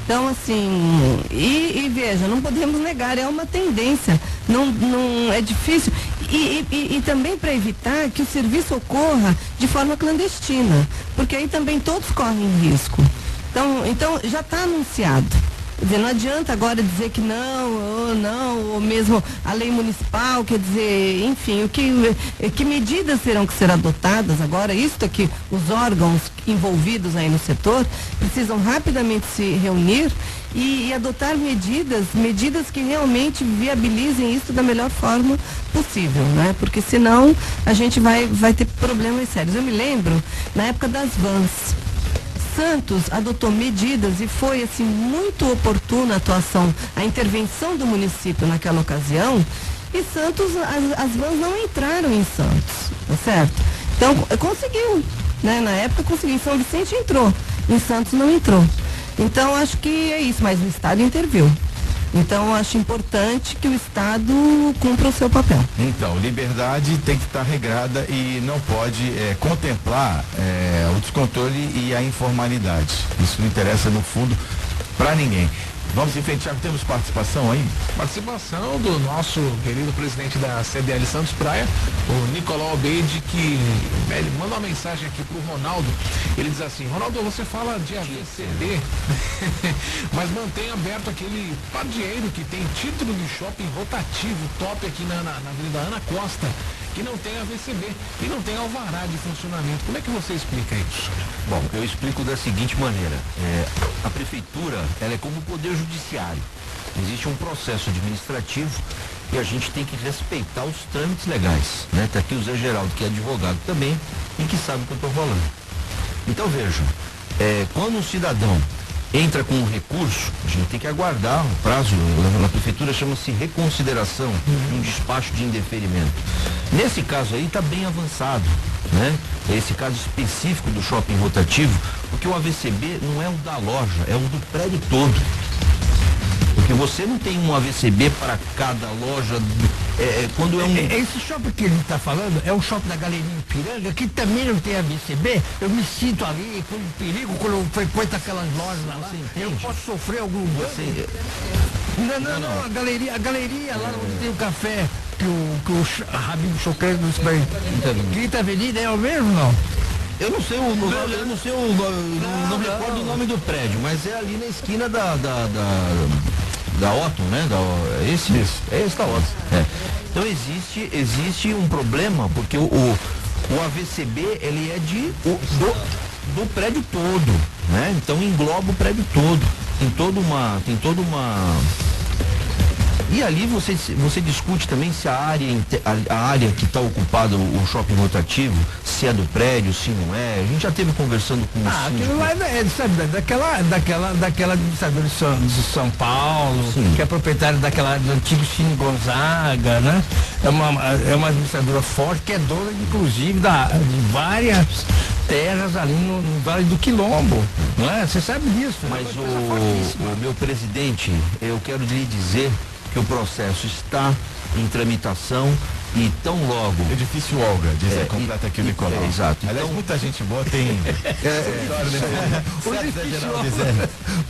Então, assim, e veja, não podemos negar, é uma tendência, não é difícil. E também para evitar que o serviço ocorra de forma clandestina, porque aí também todos correm risco. Então já está anunciado. Quer dizer, não adianta agora dizer que ou mesmo a lei municipal, quer dizer, enfim, que medidas terão que ser adotadas agora? Isto aqui, os órgãos envolvidos aí no setor precisam rapidamente se reunir e adotar medidas que realmente viabilizem isso da melhor forma possível, né? Porque senão a gente vai ter problemas sérios. Eu me lembro, na época das vans, Santos adotou medidas e foi assim muito oportuna a intervenção do município naquela ocasião, e Santos, as vans não entraram em Santos, tá certo? Então conseguiu, né? Na época conseguiu, em São Vicente entrou, em Santos não entrou. Então acho que é isso, mas o Estado interviu. Então acho importante que o Estado cumpra o seu papel. Então, liberdade tem que estar regrada e não pode contemplar o descontrole e a informalidade. Isso não interessa no fundo para ninguém. Vamos em frente, Thiago, temos participação aí? Participação do nosso querido presidente da CDL Santos Praia, o Nicolau Obeide, que ele manda uma mensagem aqui pro Ronaldo. Ele diz assim: Ronaldo, você fala de AVCB, mas mantém aberto aquele padieiro que tem título de shopping rotativo top aqui na Avenida Ana Costa, que não tem AVCB e não tem alvará de funcionamento. Como é que você explica isso? Bom, eu explico da seguinte maneira: a prefeitura, ela é como o poder judiciário. Existe um processo administrativo e a gente tem que respeitar os trâmites legais, né? Tá aqui o Zé Geraldo, que é advogado também e que sabe o que eu estou falando. Então vejam, quando um cidadão entra com um recurso, a gente tem que aguardar o prazo. Na prefeitura chama-se reconsideração, um despacho de indeferimento. Nesse caso aí está bem avançado, né? Esse caso específico do shopping rotativo, porque o AVCB não é o da loja, é o do prédio todo. Porque você não tem um AVCB para cada loja. Quando esse shopping que ele está falando é o shopping da Galeria Ipiranga, que também não tem AVCB. Eu me sinto ali com perigo quando eu frequento aquelas lojas lá. Eu posso sofrer algum dano. Não, a galeria lá onde tem o café, que o Rabino Chocrano nos bem. Quinta Avenida é o mesmo, não? Eu não sei não me recordo o nome do prédio, mas é ali na esquina da Otton, né? É esse da Otton. Então existe um problema, porque o AVCB, ele é do prédio todo, né? Então engloba o prédio todo. Tem toda uma e ali você discute também se a área que está ocupada, o shopping rotativo, se é do prédio, se não é. A gente já esteve conversando com o aquilo lá daquela administradora de São Paulo, sim, que é proprietária do antigo Cine Gonzaga, né? É uma administradora forte, que é dona, inclusive, de várias terras ali no Vale do Quilombo, não é? Você sabe disso. Mas o meu presidente, eu quero lhe dizer que o processo está em tramitação e tão logo. Edifício Olga, completa aqui o Nicolau. Exato. Aliás, então, muita gente boa tem.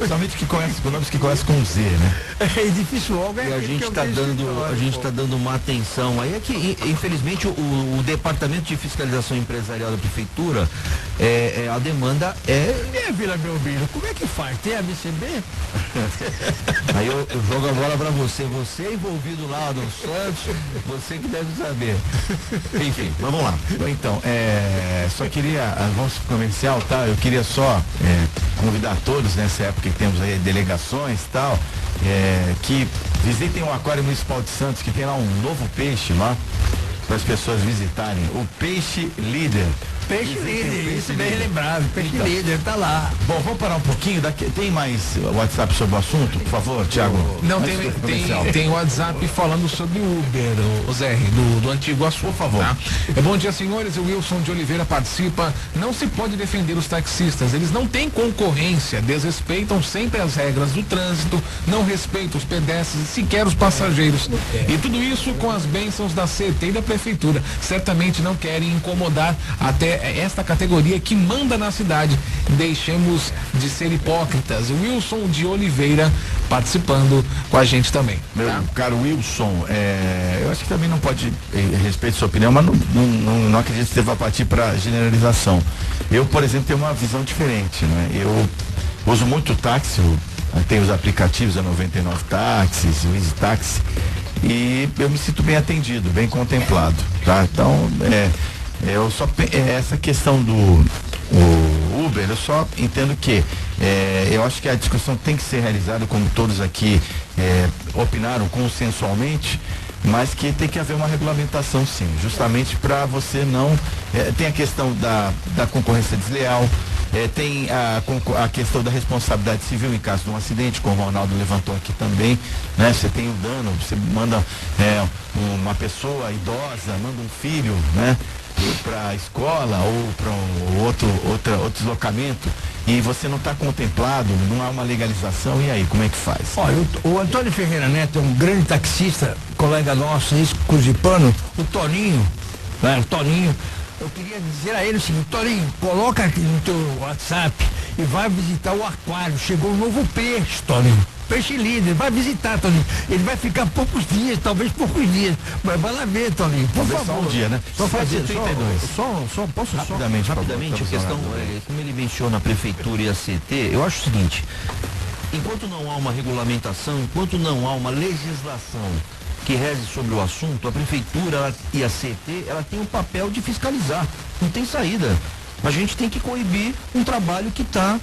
Somente que conhece com nomes que conhece com Z, né? Edifício Olga e a gente está dando uma atenção aí. É que, infelizmente, o Departamento de Fiscalização Empresarial da Prefeitura, a demanda Vila Belmiro, como é que faz? Tem AVCB? Aí eu jogo a bola pra você envolvido lá no Santos, você que deve saber. Enfim, vamos lá. Então, só queria, vamos pro comercial, tá? Eu queria só convidar todos nessa época que temos aí delegações e tal, que visitem o Aquário Municipal de Santos, que tem lá um novo peixe lá, para as pessoas visitarem, o Peixe Líder. Peixe Líder, isso bem lembrado, Peixe Líder, tá lá. Bom, vamos parar um pouquinho, tem mais WhatsApp sobre o assunto, por favor, Thiago? Não, tem WhatsApp falando sobre o Uber, o Zé, do Antigo Açu, por favor. Tá? Bom dia, senhores, o Wilson de Oliveira participa. Não se pode defender os taxistas, eles não têm concorrência, desrespeitam sempre as regras do trânsito, não respeitam os pedestres e sequer os passageiros. E tudo isso com as bênçãos da CT e da Prefeitura. Certamente não querem incomodar até esta categoria que manda na cidade. Deixemos de ser hipócritas. O Wilson de Oliveira participando com a gente também. Meu caro Wilson, eu acho que também não pode, respeito a sua opinião, mas não acredito que você deva partir para generalização. Eu, por exemplo, tenho uma visão diferente, né? Eu uso muito táxi, tem os aplicativos, a 99 Táxis, o Easy Táxi, e eu me sinto bem atendido, bem contemplado, tá? Então, eu só essa questão do Uber, eu só entendo que eu acho que a discussão tem que ser realizada, como todos aqui opinaram consensualmente, mas que tem que haver uma regulamentação, sim, justamente para você não tem a questão da concorrência desleal, tem a questão da responsabilidade civil em caso de um acidente, como o Ronaldo levantou aqui também, né? Você tem o dano, você manda uma pessoa idosa, manda um filho, né, para a escola ou para outro deslocamento, e você não está contemplado, não há uma legalização, e aí, como é que faz? Olha, o Antônio Ferreira Neto é um grande taxista, colega nosso, ex-cusipano, o Toninho, né? O Toninho, eu queria dizer a ele o seguinte: Toninho, coloca aqui no teu WhatsApp e vai visitar o aquário, chegou um novo peixe, Toninho. Peixe líder, vai visitar, Toninho. Ele vai ficar poucos dias, talvez poucos dias. Mas vai lá ver, Toninho, por favor. Só um dia, né? Só fazer 32. Posso rapidamente, a questão, como ele menciona a prefeitura e a CT, eu acho o seguinte: enquanto não há uma regulamentação, enquanto não há uma legislação que reze sobre o assunto, a prefeitura e a CT, ela tem o papel de fiscalizar. Não tem saída. A gente tem que coibir um trabalho que está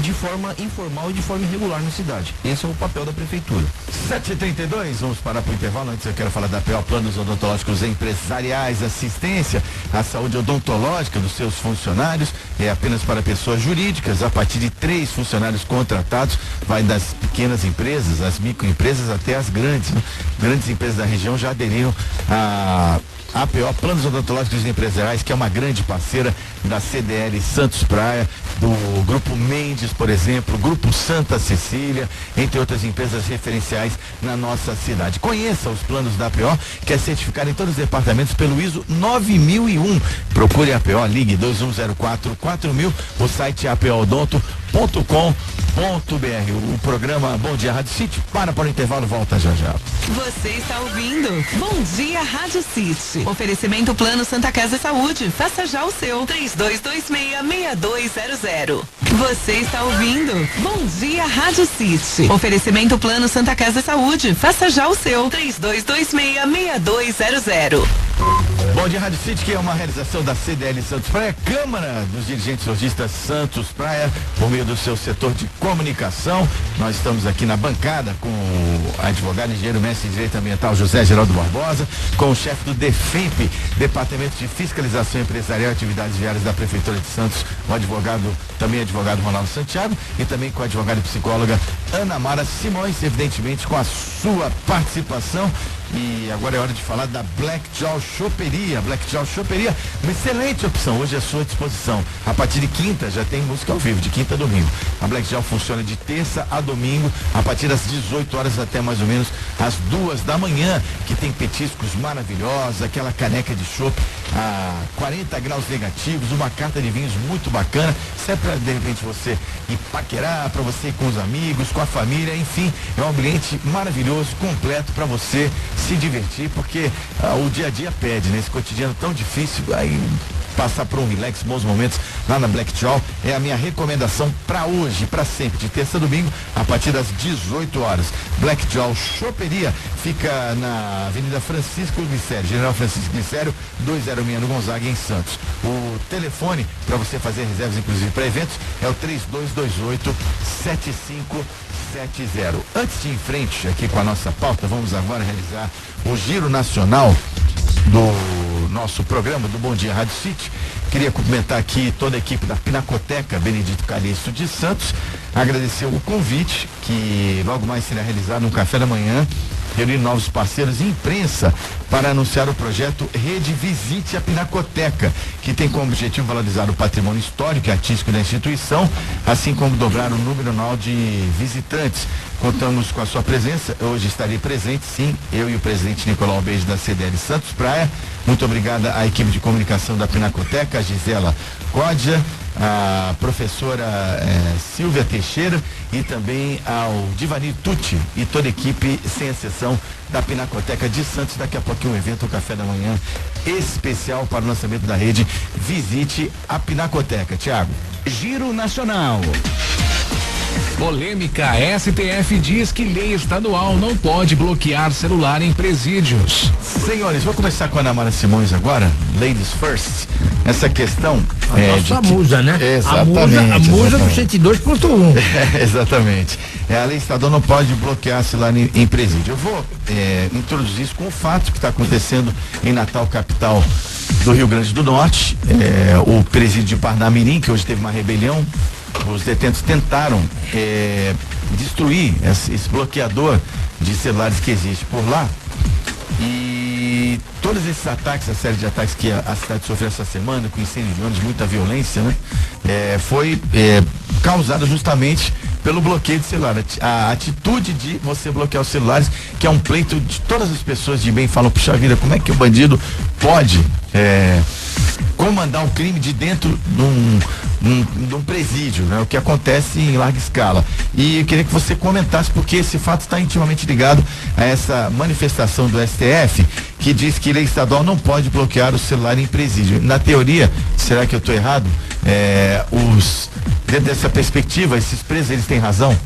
de forma informal e de forma irregular na cidade. Esse é o papel da prefeitura. 7h32, vamos parar para o intervalo. Antes eu quero falar da PO Planos Odontológicos Empresariais, assistência à saúde odontológica dos seus funcionários, é apenas para pessoas jurídicas, a partir de 3 funcionários contratados, vai das pequenas empresas, as microempresas até as grandes, né? Grandes empresas da região já aderiram a APO Planos Odontológicos Empresariais, que é uma grande parceira da CDL Santos Praia, do Grupo Mendes, por exemplo, Grupo Santa Cecília, entre outras empresas referenciais na nossa cidade. Conheça os planos da APO, que é certificado em todos os departamentos pelo ISO 9001. Procure a APO, ligue 2104-4000, o site apoodonto.com.br. O programa Bom Dia Rádio City para o intervalo, volta já já. Você está ouvindo Bom Dia Rádio City. Oferecimento Plano Santa Casa Saúde. Faça já o seu. 3226-6200. Você está ouvindo Bom Dia Rádio City. Oferecimento Plano Santa Casa Saúde. Faça já o seu. 3226-6200. Bom Dia Rádio City, que é uma realização da CDL Santos Praia, Câmara dos Dirigentes Lojistas Santos Praia, por meio do seu setor de comunicação. Nós estamos aqui na bancada com o advogado engenheiro mestre em Direito Ambiental José Geraldo Barbosa, com o chefe do DEFEMP, Departamento de Fiscalização Empresarial e Atividades Viárias da Prefeitura de Santos, o também advogado Ronaldo Santiago, e também com a advogada e psicóloga Ana Mara Simões, evidentemente com a sua participação. E agora é hora de falar da Black Jaw Choperia. Black Jaw Choperia, uma excelente opção hoje à sua disposição. A partir de quinta já tem música ao vivo, de quinta a domingo. A Black Jaw funciona de terça a domingo, a partir das 18 horas até mais ou menos às 2 da manhã, que tem petiscos maravilhosos, aquela caneca de chopp a 40 graus negativos, uma carta de vinhos muito bacana. Isso é para, de repente, você ir paquerar, para você ir com os amigos, com a família, enfim, é um ambiente maravilhoso, completo para você se divertir, porque o dia a dia pede, nesse cotidiano tão difícil, aí passar por um relax, bons momentos lá na Black Jaw é a minha recomendação para hoje, para sempre, de terça a domingo, a partir das 18 horas. Black Jaw Choperia fica na Avenida Francisco Glicério, General Francisco Glicério, 206 no Gonzaga, em Santos. O telefone para você fazer reservas, inclusive para eventos, é o 3228-7570. Antes de ir em frente aqui com a nossa pauta, vamos agora realizar o Giro Nacional do nosso programa do Bom Dia Rádio City. Queria cumprimentar aqui toda a equipe da Pinacoteca Benedito Calixto de Santos, agradecer o convite, que logo mais será realizado um café da manhã, reunir novos parceiros e imprensa para anunciar o projeto Rede Visite a Pinacoteca, que tem como objetivo valorizar o patrimônio histórico e artístico da instituição, assim como dobrar o número anual de visitantes. Contamos com a sua presença, hoje estarei presente, sim, eu e o presidente Nicolau Beijo da CDL Santos Praia. Muito obrigada à equipe de comunicação da Pinacoteca, a Gisela Códia, a professora Silvia Teixeira e também ao Divanir Tucci e toda a equipe, sem exceção, da Pinacoteca de Santos. Daqui a pouquinho um evento, um café da manhã especial para o lançamento da rede Visite a Pinacoteca. Tiago. Giro Nacional. Polêmica, STF diz que lei estadual não pode bloquear celular em presídios. Senhores, vou começar com a Ana Mara Simões agora, ladies first. Essa questão nossa musa, né? Exatamente. A musa do 102.1. Exatamente. A lei estadual não pode bloquear celular em presídio. Eu vou introduzir isso com o fato que está acontecendo em Natal, capital do Rio Grande do Norte. O presídio de Parnamirim, que hoje teve uma rebelião. Os detentos tentaram destruir esse bloqueador de celulares que existe por lá. E todos esses ataques, a série de ataques que a cidade sofreu essa semana, com incêndio de ônibus, muita violência, né? Foi causada justamente pelo bloqueio de celular. A atitude de você bloquear os celulares, que é um pleito de todas as pessoas de bem, falam, puxa vida, como é que o bandido pode comandar um crime de dentro de um presídio, né? O que acontece em larga escala. E eu queria que você comentasse, porque esse fato está intimamente ligado a essa manifestação do STF, que diz que lei estadual não pode bloquear o celular em presídio. Na teoria, será que eu estou errado? Dentro dessa perspectiva, esses presos, eles têm razão?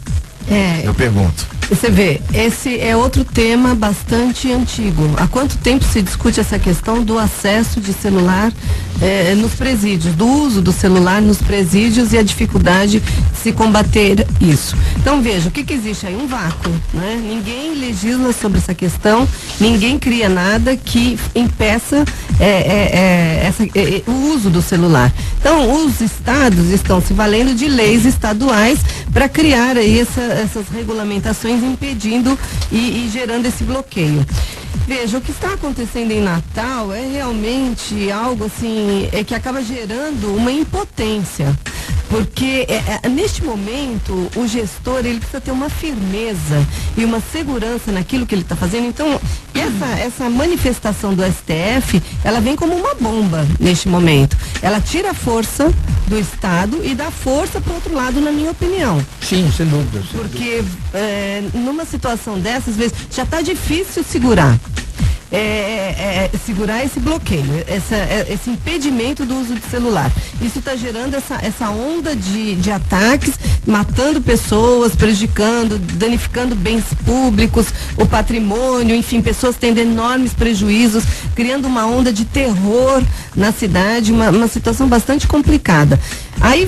Eu pergunto. Você vê, esse é outro tema bastante antigo. Há quanto tempo se discute essa questão do acesso de celular nos presídios, do uso do celular nos presídios e a dificuldade de se combater isso. Então veja, o que existe aí? Um vácuo, né? Ninguém legisla sobre essa questão, ninguém cria nada que impeça o uso do celular. Então os estados estão se valendo de leis estaduais para criar aí essas regulamentações impedindo e gerando esse bloqueio. Veja, o que está acontecendo em Natal é realmente algo assim, que acaba gerando uma impotência. Porque neste momento o gestor ele precisa ter uma firmeza e uma segurança naquilo que ele está fazendo. Então essa manifestação do STF ela vem como uma bomba neste momento. Ela tira a força do Estado e dá força para o outro lado, na minha opinião. Sim, sem dúvida. Porque numa situação dessas, às vezes já está difícil segurar. Segurar esse bloqueio, esse impedimento do uso de celular. Isso está gerando essa onda de ataques, matando pessoas, prejudicando, danificando bens públicos, o patrimônio, enfim, pessoas tendo enormes prejuízos, criando uma onda de terror na cidade, uma situação bastante complicada. Aí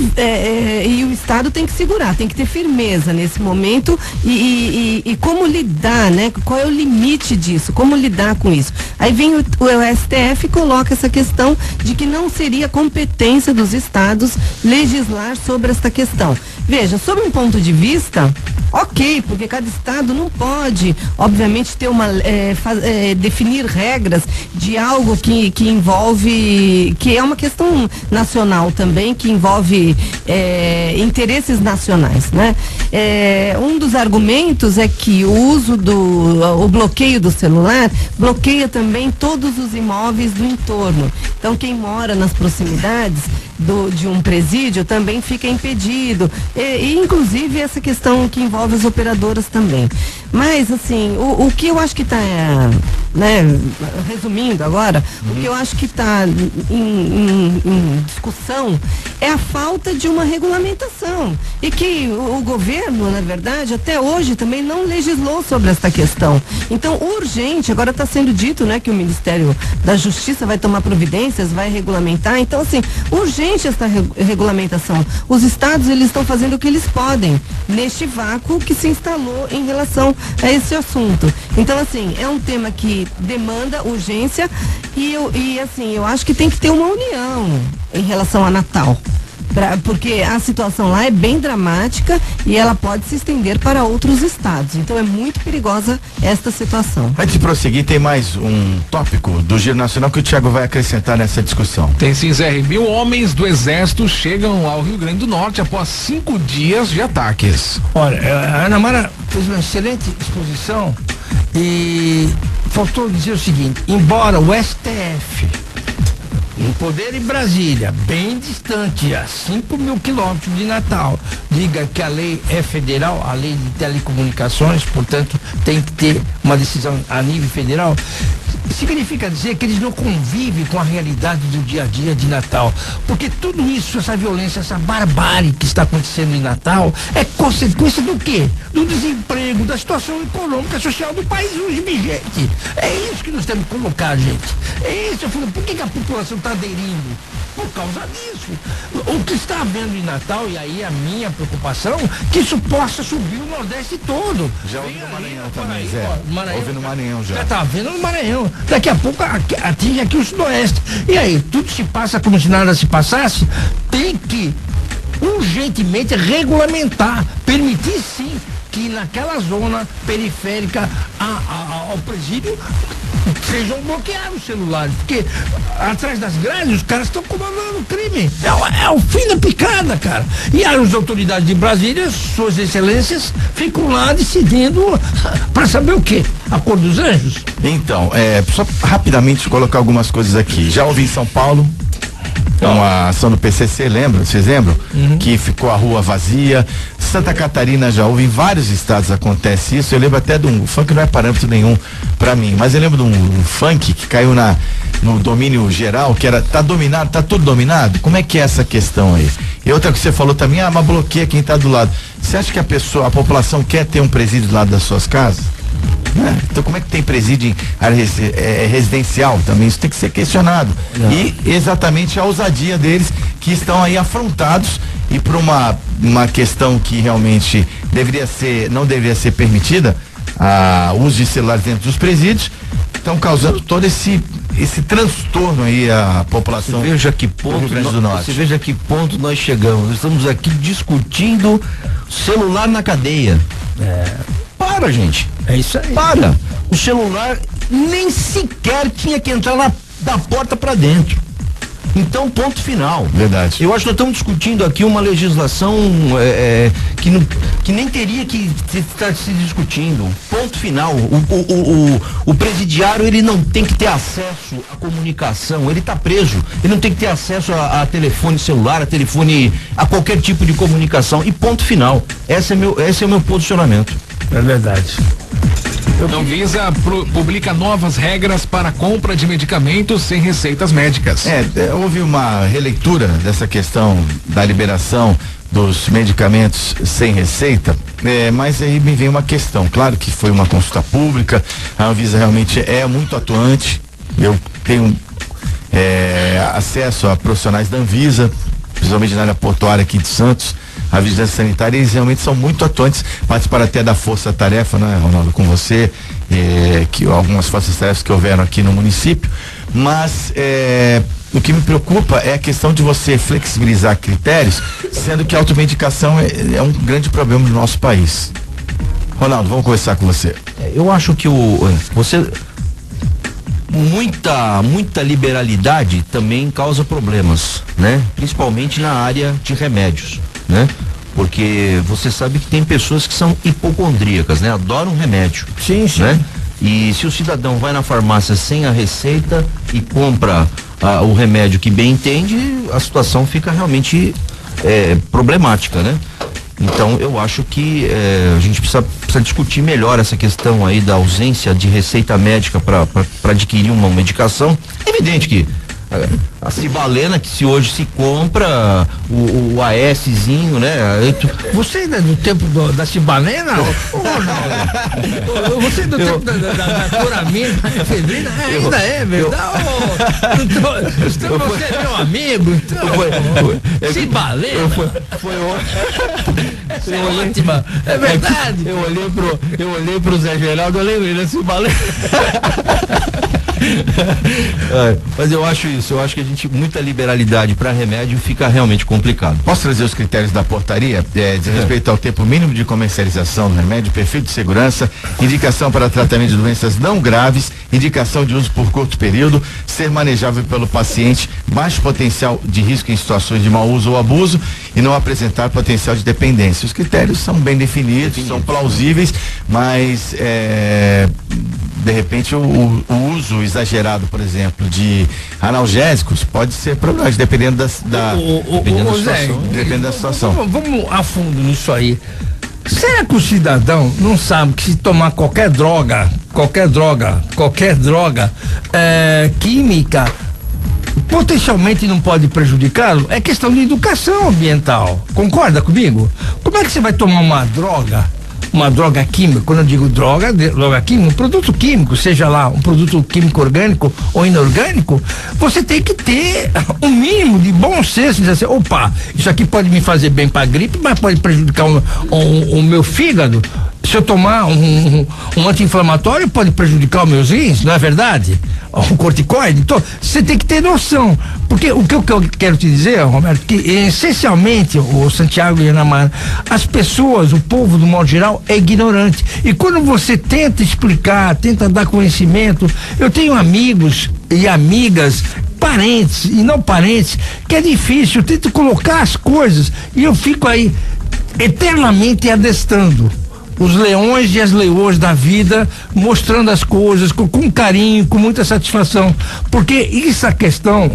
e o Estado tem que segurar, tem que ter firmeza nesse momento e como lidar, né? Qual é o limite disso? Como lidar com isso? Aí vem o STF e coloca essa questão de que não seria competência dos estados legislar sobre esta questão. Veja, sob um ponto de vista, ok, porque cada estado não pode, obviamente, ter definir regras de algo que envolve, que é uma questão nacional também, que envolve interesses nacionais, né? Um dos argumentos é que o uso o bloqueio do celular bloqueia também todos os imóveis do entorno. Então quem mora nas proximidades de um presídio também fica impedido. E inclusive essa questão que envolve as operadoras também. Mas assim, o que eu acho que está, né, resumindo agora, o que eu acho que está em discussão é a falta de uma regulamentação. E que o governo, na verdade, até hoje também não legislou sobre esta questão. Então, urgente, agora está sendo dito, né, que o Ministério da Justiça vai tomar providências, vai regulamentar. Então, assim, urgente esta regulamentação. Os estados, eles estão fazendo o que eles podem neste vácuo que se instalou em relação a esse assunto. Então, assim, é um tema que demanda urgência e assim, eu acho que tem que ter uma união em relação a Natal. Porque a situação lá é bem dramática e ela pode se estender para outros estados. Então é muito perigosa esta situação. Antes de prosseguir, tem mais um tópico do Giro Nacional que o Thiago vai acrescentar nessa discussão. Tem sim, Zé. 1.000 homens do Exército chegam ao Rio Grande do Norte após 5 dias de ataques. Olha, a Ana Mara fez uma excelente exposição e faltou dizer o seguinte: embora o STF, um poder em Brasília, bem distante, a 5.000 quilômetros de Natal, diga que a lei é federal, a lei de telecomunicações, portanto, tem que ter uma decisão a nível federal. significa dizer que eles não convivem com a realidade do dia a dia de Natal. Porque tudo isso, essa violência, essa barbárie que está acontecendo em Natal é consequência do quê? Do desemprego, da situação econômica e social do país hoje vigente. É isso que nós temos que colocar, gente. É isso, eu falo, por que a população está aderindo? Por causa disso. O que está havendo em Natal, e aí a minha preocupação, que isso possa subir o Nordeste todo. Já ouvi no Maranhão também, Zé. Ouvi no Maranhão já. Já tá vendo no Maranhão. Daqui a pouco atinge aqui o Sudoeste. E aí, tudo se passa como se nada se passasse? Tem que urgentemente regulamentar, permitir sim que naquela zona periférica ao presídio sejam bloqueados os celulares, porque atrás das grades os caras estão comandando o crime. É o fim da picada, cara. E as autoridades de Brasília, suas excelências, ficam lá decidindo para saber o quê? A cor dos anjos? Então, só rapidamente colocar algumas coisas aqui. Já ouvi em São Paulo uma ação do PCC, vocês lembram? Que ficou a rua vazia. Santa Catarina já houve, em vários estados acontece isso. Eu lembro até de um funk, não é parâmetro nenhum pra mim, mas eu lembro de um funk que caiu no domínio geral, que tá dominado, tá tudo dominado. Como é que é essa questão aí? E outra que você falou também, mas bloqueia quem tá do lado. Você acha que a população quer ter um presídio do lado das suas casas? Então como é que tem presídio em área residencial também? Isso tem que ser questionado. Não. E exatamente a ousadia deles, que estão aí afrontados, e por uma questão que realmente não deveria ser permitida, o uso de celulares dentro dos presídios, estão causando todo esse transtorno aí à população. Você veja que ponto nós chegamos. Nós estamos aqui discutindo celular na cadeia. Para, gente. É isso aí. Para. O celular nem sequer tinha que entrar da porta para dentro. Então, ponto final. Verdade. Eu acho que nós estamos discutindo aqui uma legislação que nem teria que estar se discutindo. Ponto final. O presidiário, ele não tem que ter acesso à comunicação. Ele está preso. Ele não tem que ter acesso a telefone celular, a qualquer tipo de comunicação. E ponto final. Esse é o meu posicionamento. É verdade. Anvisa publica novas regras para compra de medicamentos sem receitas médicas. Houve uma releitura dessa questão da liberação dos medicamentos sem receita, mas aí me vem uma questão. Claro que foi uma consulta pública, a Anvisa realmente é muito atuante. Eu tenho acesso a profissionais da Anvisa, principalmente na área portuária aqui de Santos. A vigilância sanitária, eles realmente são muito atuantes, participaram até da força-tarefa, né, Ronaldo, com você, que algumas forças-tarefas que houveram aqui no município, mas o que me preocupa é a questão de você flexibilizar critérios, sendo que a automedicação é um grande problema no nosso país. Ronaldo, vamos conversar com você. Eu acho que muita liberalidade também causa problemas, né? Principalmente na área de remédios, né? Porque você sabe que tem pessoas que são hipocondríacas, né? Adoram remédio. Sim, sim. Né? E se o cidadão vai na farmácia sem a receita e compra o remédio que bem entende, a situação fica realmente problemática, né? Então eu acho que a gente precisa discutir melhor essa questão aí da ausência de receita médica para adquirir uma medicação. É evidente que a cibalena, que se hoje se compra o ASzinho, né? Você ainda é do tempo da cibalena? Você é do tempo da coramina, da efedrina? Ainda é verdade? Então você é meu amigo, então. Cibalena? Foi ótimo. Essa é ótima. É verdade. Eu olhei pro Zé Geraldo, eu lembrei da cibalena. Mas eu acho que a gente, muita liberalidade para remédio fica realmente complicado. Posso trazer os critérios da portaria? Diz respeito ao tempo mínimo de comercialização do remédio, perfil de segurança, indicação para tratamento de doenças não graves, indicação de uso por curto período, ser manejável pelo paciente, baixo potencial de risco em situações de mau uso ou abuso e não apresentar potencial de dependência. Os critérios são bem definidos, são plausíveis, mas de repente o uso exagerado, por exemplo, de analgésicos pode ser problemático, dependendo da situação. Vamos a fundo nisso aí. Será que o cidadão não sabe que se tomar qualquer droga química, potencialmente não pode prejudicá-lo? É questão de educação ambiental. Concorda comigo? Como é que você vai tomar uma droga química? Quando eu digo droga química, um produto químico, seja lá um produto químico orgânico ou inorgânico, você tem que ter um mínimo de bom senso, dizer assim, opa, isso aqui pode me fazer bem para gripe, mas pode prejudicar o meu fígado. Se eu tomar um anti-inflamatório, pode prejudicar os meus rins, não é verdade? Um corticoide. Então, você tem que ter noção. Porque o que eu quero te dizer, Roberto, que essencialmente, o Santiago e a Ana Mara, as pessoas, o povo do modo geral, é ignorante. E quando você tenta explicar, tenta dar conhecimento, eu tenho amigos e amigas, parentes e não parentes, que é difícil, eu tento colocar as coisas e eu fico aí eternamente adestrando os leões e as leoas da vida, mostrando as coisas com carinho, com muita satisfação, porque essa questão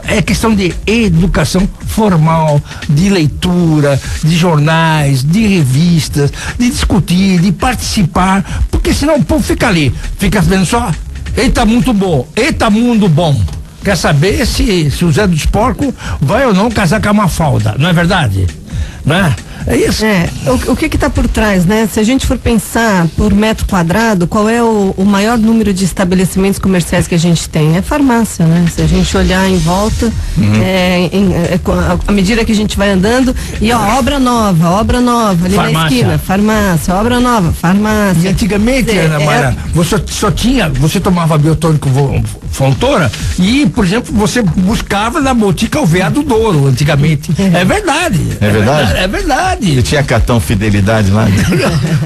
é questão de educação formal, de leitura, de jornais, de revistas, de discutir, de participar, porque senão o povo fica ali, fica vendo só, eita, muito bom, eita, mundo bom. Quer saber se o Zé dos Porcos vai ou não casar com a Mafalda, não é verdade? Né? É isso. O que está por trás, né? Se a gente for pensar por metro quadrado, qual é o maior número de estabelecimentos comerciais que a gente tem? É farmácia, né? Se a gente olhar em volta, à medida que a gente vai andando, e obra nova ali farmácia. Na esquina, farmácia, obra nova, farmácia. E antigamente, Ana Mara, você tomava biotônico Fontoura e, por exemplo, você buscava na botica o veado Douro, antigamente. É verdade. É verdade? É verdade. E tinha cartão fidelidade lá?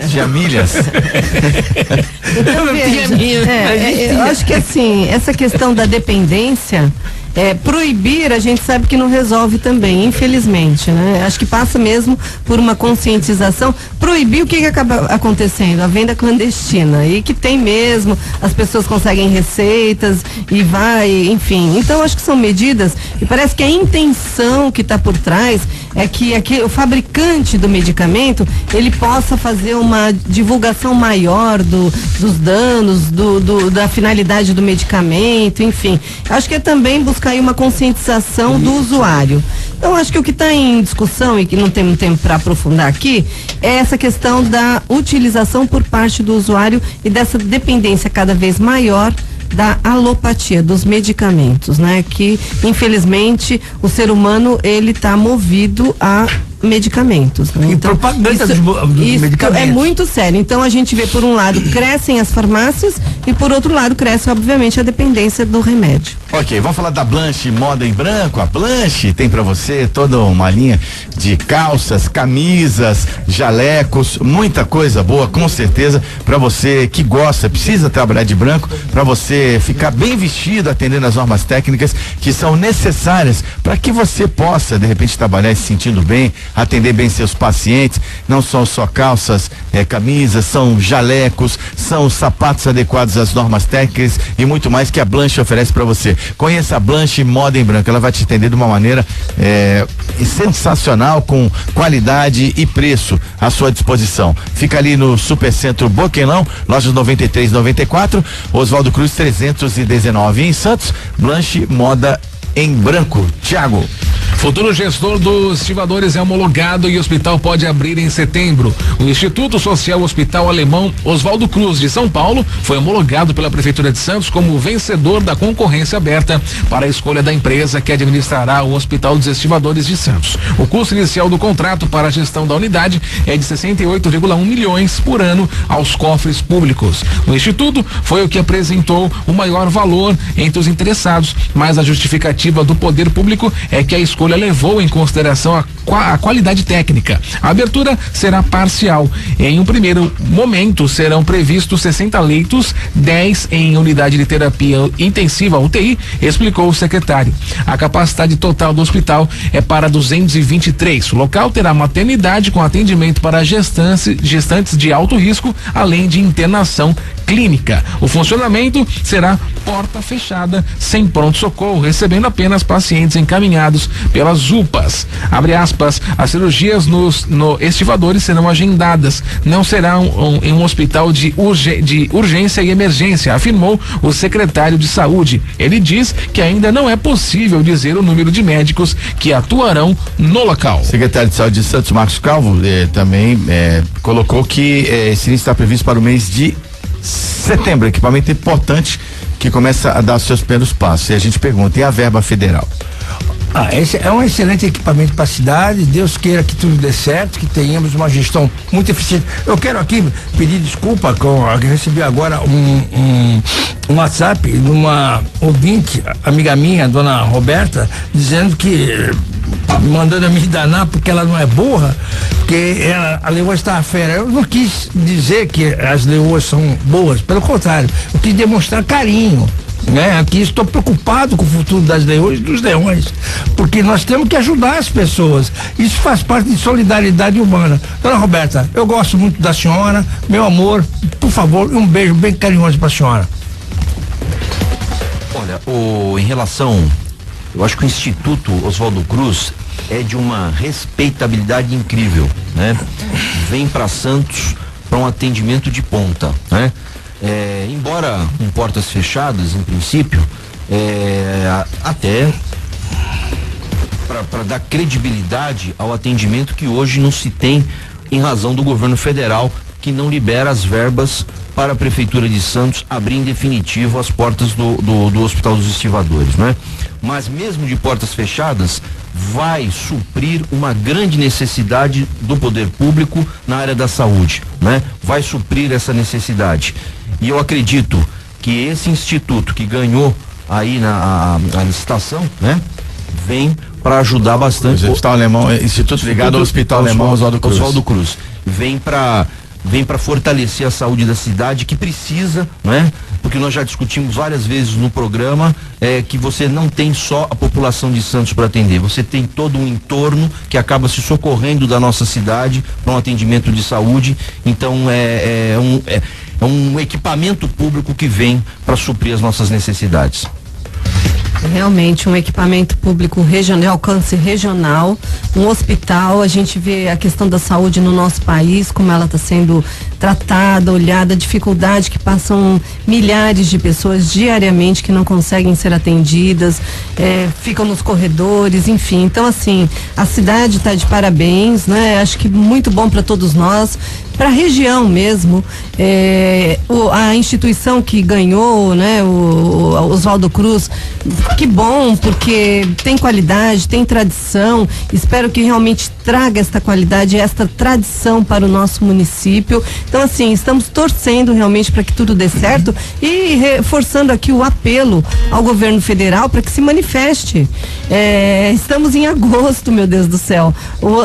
Tinha milhas? Então, eu acho que assim, essa questão da dependência, proibir, a gente sabe que não resolve também, infelizmente, né? Acho que passa mesmo por uma conscientização. Proibir, o que acaba acontecendo? A venda clandestina, e que tem mesmo, as pessoas conseguem receitas e enfim. Então, acho que são medidas, e parece que a intenção que está por trás é que o fabricante do medicamento, ele possa fazer uma divulgação maior dos danos, da finalidade do medicamento, enfim. Acho que é também buscar aí uma conscientização do usuário. Então, acho que o que está em discussão, e que não temos tempo para aprofundar aqui, é essa questão da utilização por parte do usuário e dessa dependência cada vez maior da alopatia, dos medicamentos, né? Que, infelizmente, o ser humano, ele está movido a medicamentos, né? E então, propaganda dos medicamentos. É muito sério. Então, a gente vê, por um lado, crescem as farmácias e, por outro lado, cresce, obviamente, a dependência do remédio. Ok, vamos falar da Blanche Moda em Branco. A Blanche tem para você toda uma linha de calças, camisas, jalecos, muita coisa boa, com certeza, para você que gosta, precisa trabalhar de branco, para você ficar bem vestido, atendendo as normas técnicas que são necessárias para que você possa, de repente, trabalhar se sentindo bem, atender bem seus pacientes. Não são só calças, camisas, são jalecos, são sapatos adequados às normas técnicas e muito mais que a Blanche oferece para você. Conheça a Blanche Moda em Branco, ela vai te atender de uma maneira sensacional, com qualidade e preço à sua disposição. Fica ali no Supercentro Boqueirão, lojas 93, 94, Oswaldo Cruz 319 em Santos. Blanche Moda em Branco. Tiago. Futuro gestor dos estivadores é homologado e o hospital pode abrir em setembro. O Instituto Social Hospital Alemão Oswaldo Cruz de São Paulo foi homologado pela Prefeitura de Santos como vencedor da concorrência aberta para a escolha da empresa que administrará o Hospital dos Estivadores de Santos. O custo inicial do contrato para a gestão da unidade é de 68,1 milhões por ano aos cofres públicos. O Instituto foi o que apresentou o maior valor entre os interessados, mas a justificativa do poder público é que a escolha levou em consideração a qualidade técnica. A abertura será parcial. Em um primeiro momento serão previstos 60 leitos, 10 em unidade de terapia intensiva UTI, explicou o secretário. A capacidade total do hospital é para 223. O local terá maternidade com atendimento para gestantes de alto risco, além de internação clínica. O funcionamento será porta fechada, sem pronto-socorro, recebendo apenas pacientes encaminhados pelas UPAs. Abre aspas. aspas, as cirurgias nos estivadores serão agendadas, não será em um hospital de urgência e emergência, afirmou o secretário de Saúde. Ele diz que ainda não é possível dizer o número de médicos que atuarão no local. O secretário de Saúde de Santos, Marcos Calvo, também colocou que esse início está previsto para o mês de setembro, equipamento importante que começa a dar os seus primeiros passos. E a gente pergunta, e a verba federal? Esse é um excelente equipamento para a cidade. Deus queira que tudo dê certo, que tenhamos uma gestão muito eficiente. Eu quero aqui pedir desculpa, que recebi agora um WhatsApp de uma ouvinte, amiga minha, dona Roberta, dizendo que mandando a me danar porque ela não é burra, porque a leoa está fera. Eu não quis dizer que as leoas são boas, pelo contrário, eu quis demonstrar carinho. Aqui estou preocupado com o futuro das leões e dos leões, porque nós temos que ajudar as pessoas. Isso faz parte de solidariedade humana. Dona Roberta, eu gosto muito da senhora, meu amor, por favor, um beijo bem carinhoso para a senhora. Olha, em relação, eu acho que o Instituto Oswaldo Cruz é de uma respeitabilidade incrível, né? Vem para Santos para um atendimento de ponta, né? Embora com portas fechadas, em princípio, até para dar credibilidade ao atendimento que hoje não se tem em razão do governo federal, que não libera as verbas para a Prefeitura de Santos abrir em definitivo as portas do Hospital dos Estivadores, né? Mas mesmo de portas fechadas, vai suprir uma grande necessidade do poder público na área da saúde, né? Vai suprir essa necessidade. E eu acredito que esse instituto que ganhou aí a licitação, né? Vem para ajudar bastante. O Hospital Alemão, Instituto ligado ao Hospital Alemão Oswaldo Cruz. Vem para fortalecer a saúde da cidade, que precisa, né? Porque nós já discutimos várias vezes no programa que você não tem só a população de Santos para atender, você tem todo um entorno que acaba se socorrendo da nossa cidade para um atendimento de saúde. Então é um equipamento público que vem para suprir as nossas necessidades. Realmente um equipamento público de alcance regional, um hospital. A gente vê a questão da saúde no nosso país, como ela está sendo tratada, olhada, a dificuldade que passam milhares de pessoas diariamente que não conseguem ser atendidas, ficam nos corredores, enfim. Então, assim, a cidade está de parabéns, né? Acho que muito bom para todos nós, para a região mesmo. A instituição que ganhou, né, o Oswaldo Cruz, que bom, porque tem qualidade, tem tradição. Espero que realmente traga esta qualidade, esta tradição para o nosso município. Então, assim, estamos torcendo realmente para que tudo dê certo e reforçando aqui o apelo ao governo federal para que se manifeste. Estamos em agosto, meu Deus do céu.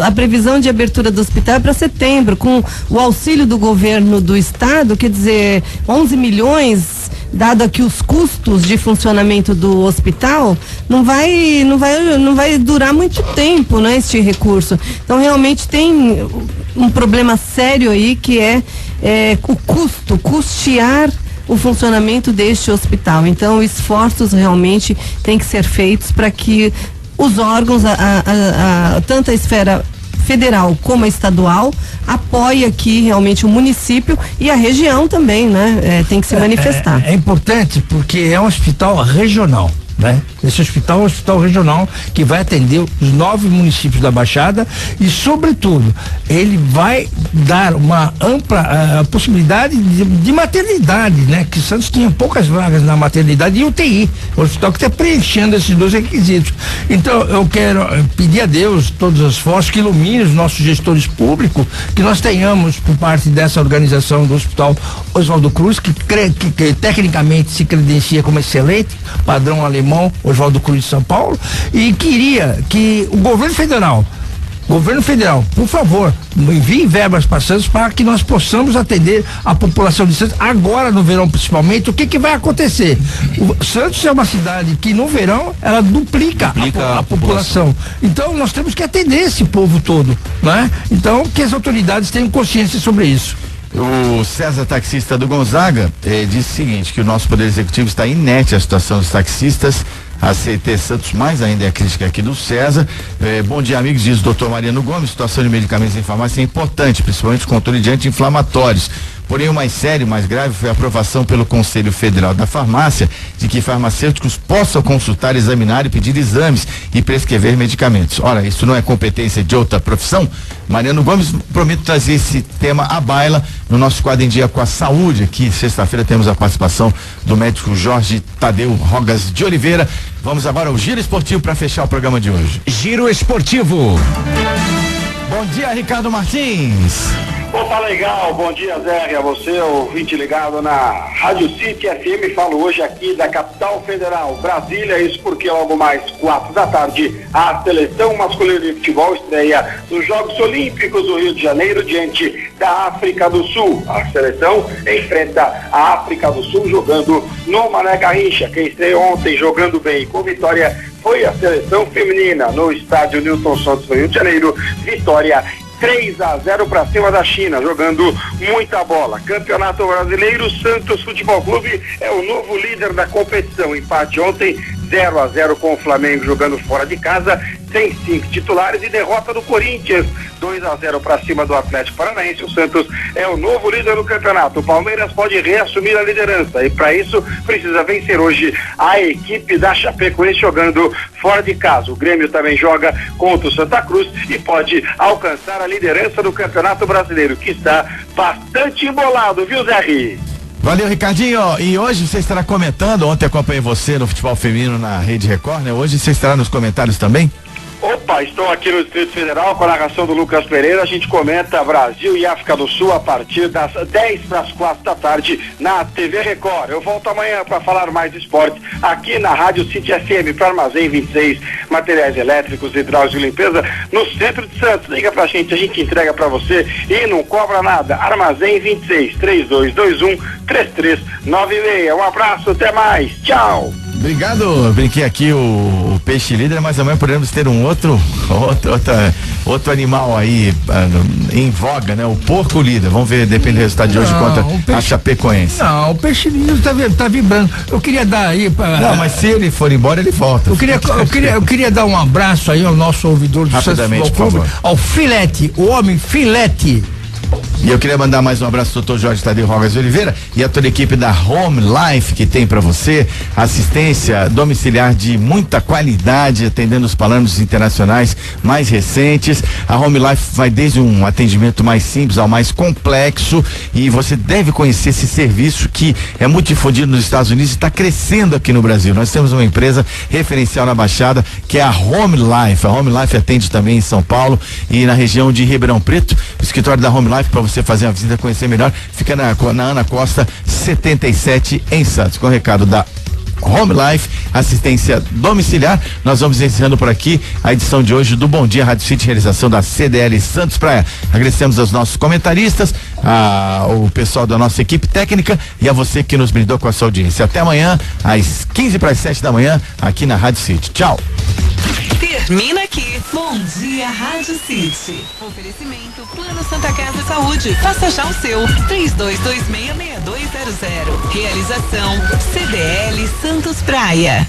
A previsão de abertura do hospital é para setembro, com o auxílio do governo do estado, quer dizer, 11 milhões, dado aqui os custos de funcionamento do hospital, não vai durar muito tempo, né, este recurso. Então, realmente tem um problema sério aí, que é custear o funcionamento deste hospital. Então, esforços realmente têm que ser feitos para que os órgãos, tanto a esfera federal como a estadual, apoie aqui realmente o município e a região também, né? Tem que se manifestar. É importante porque é um hospital regional, né? Esse hospital é um hospital regional que vai atender os 9 municípios da Baixada e, sobretudo, ele vai dar uma ampla possibilidade de maternidade, né? Que Santos tinha poucas vagas na maternidade e UTI, o hospital que está preenchendo esses 2 requisitos. Então, eu quero pedir a Deus todas as forças que ilumine os nossos gestores públicos, que nós tenhamos, por parte dessa organização do Hospital Oswaldo Cruz, que tecnicamente se credencia como excelente, padrão alemão, Oswaldo Cruz de São Paulo, e queria que o governo federal, por favor, envie verbas para Santos para que nós possamos atender a população de Santos agora no verão, principalmente. O que vai acontecer? Santos é uma cidade que no verão ela duplica a população. Então nós temos que atender esse povo todo, né? Então que as autoridades tenham consciência sobre isso. O César, taxista do Gonzaga, disse o seguinte, que o nosso Poder Executivo está inerte à situação dos taxistas. a CT Santos, mais ainda é a crítica aqui do César. Bom dia, amigos, diz o doutor Mariano Gomes, situação de medicamentos em farmácia é importante, principalmente o controle de anti-inflamatórios. Porém, o mais sério, mais grave foi a aprovação pelo Conselho Federal da Farmácia de que farmacêuticos possam consultar, examinar e pedir exames e prescrever medicamentos. Ora, isso não é competência de outra profissão? Mariano Gomes, prometo trazer esse tema à baila no nosso quadro em dia com a saúde. Aqui, sexta-feira, temos a participação do médico Jorge Tadeu Rogas de Oliveira. Vamos agora ao Giro Esportivo para fechar o programa de hoje. Giro Esportivo. Bom dia, Ricardo Martins. Opa, legal, bom dia, Zé, a você, ouvinte ligado na Rádio City FM. Falo hoje aqui da capital federal, Brasília, isso porque logo mais 4 da tarde a seleção masculina de futebol estreia nos Jogos Olímpicos do Rio de Janeiro diante da África do Sul. A seleção enfrenta a África do Sul jogando no Mané Garrincha. Quem estreou ontem jogando bem com vitória foi a seleção feminina no estádio Newton Santos no Rio de Janeiro. Vitória 3-0 para cima da China, jogando muita bola. Campeonato Brasileiro, Santos Futebol Clube é o novo líder da competição. Empate ontem 0-0 com o Flamengo jogando fora de casa, sem 5 titulares, e derrota do Corinthians 2-0 para cima do Atlético Paranaense. O Santos é o novo líder do campeonato. O Palmeiras pode reassumir a liderança e para isso precisa vencer hoje a equipe da Chapecoense jogando fora de casa. O Grêmio também joga contra o Santa Cruz e pode alcançar a liderança do Campeonato Brasileiro, que está bastante embolado, viu, Zé Ri? Valeu, Ricardinho. E hoje você estará comentando, ontem acompanhei você no futebol feminino na Rede Record, né? Hoje você estará nos comentários também? Opa, estou aqui no Distrito Federal com a narração do Lucas Pereira. A gente comenta Brasil e África do Sul a partir das 10 para as 4 da tarde na TV Record. Eu volto amanhã para falar mais de esporte aqui na Rádio City FM para Armazém 26, materiais elétricos, hidráulica e limpeza no centro de Santos. Liga pra gente, a gente entrega para você e não cobra nada. Armazém 26, 3221-3396. Um abraço, até mais. Tchau. Obrigado, brinquei aqui o peixe líder, mas amanhã podemos ter um outro animal aí em voga, né? O porco líder. Vamos ver, depende do resultado de hoje contra a Chapecoense. Não, o peixe líder tá vibrando. Eu queria dar aí para. Não, mas se ele for embora, ele volta. Eu queria dar um abraço aí ao nosso ouvidor do Santos Futebol Clube, ao Filete, o homem Filete. E eu queria mandar mais um abraço ao Dr. Jorge Tadeu Rogas de Oliveira e a toda a equipe da Home Life, que tem para você assistência domiciliar de muita qualidade, atendendo os planos internacionais mais recentes. A Home Life vai desde um atendimento mais simples ao mais complexo, e você deve conhecer esse serviço que é muito difundido nos Estados Unidos e está crescendo aqui no Brasil. Nós temos uma empresa referencial na Baixada, que é a Home Life. A Home Life atende também em São Paulo e na região de Ribeirão Preto. O escritório da Home Life, para você fazer uma visita, conhecer melhor, fica na Ana Costa 77 em Santos. Com o recado da Home Life, assistência domiciliar, nós vamos encerrando por aqui a edição de hoje do Bom Dia Rádio City, realização da CDL Santos Praia. Agradecemos aos nossos comentaristas, ao pessoal da nossa equipe técnica e a você que nos brindou com a sua audiência. Até amanhã, às 15 para as 7 da manhã, aqui na Rádio City. Tchau. Termina aqui. Bom Dia Rádio City. Oferecimento Plano Santa Casa Saúde. Faça já o seu. 32266200. Realização CDL Santos Praia.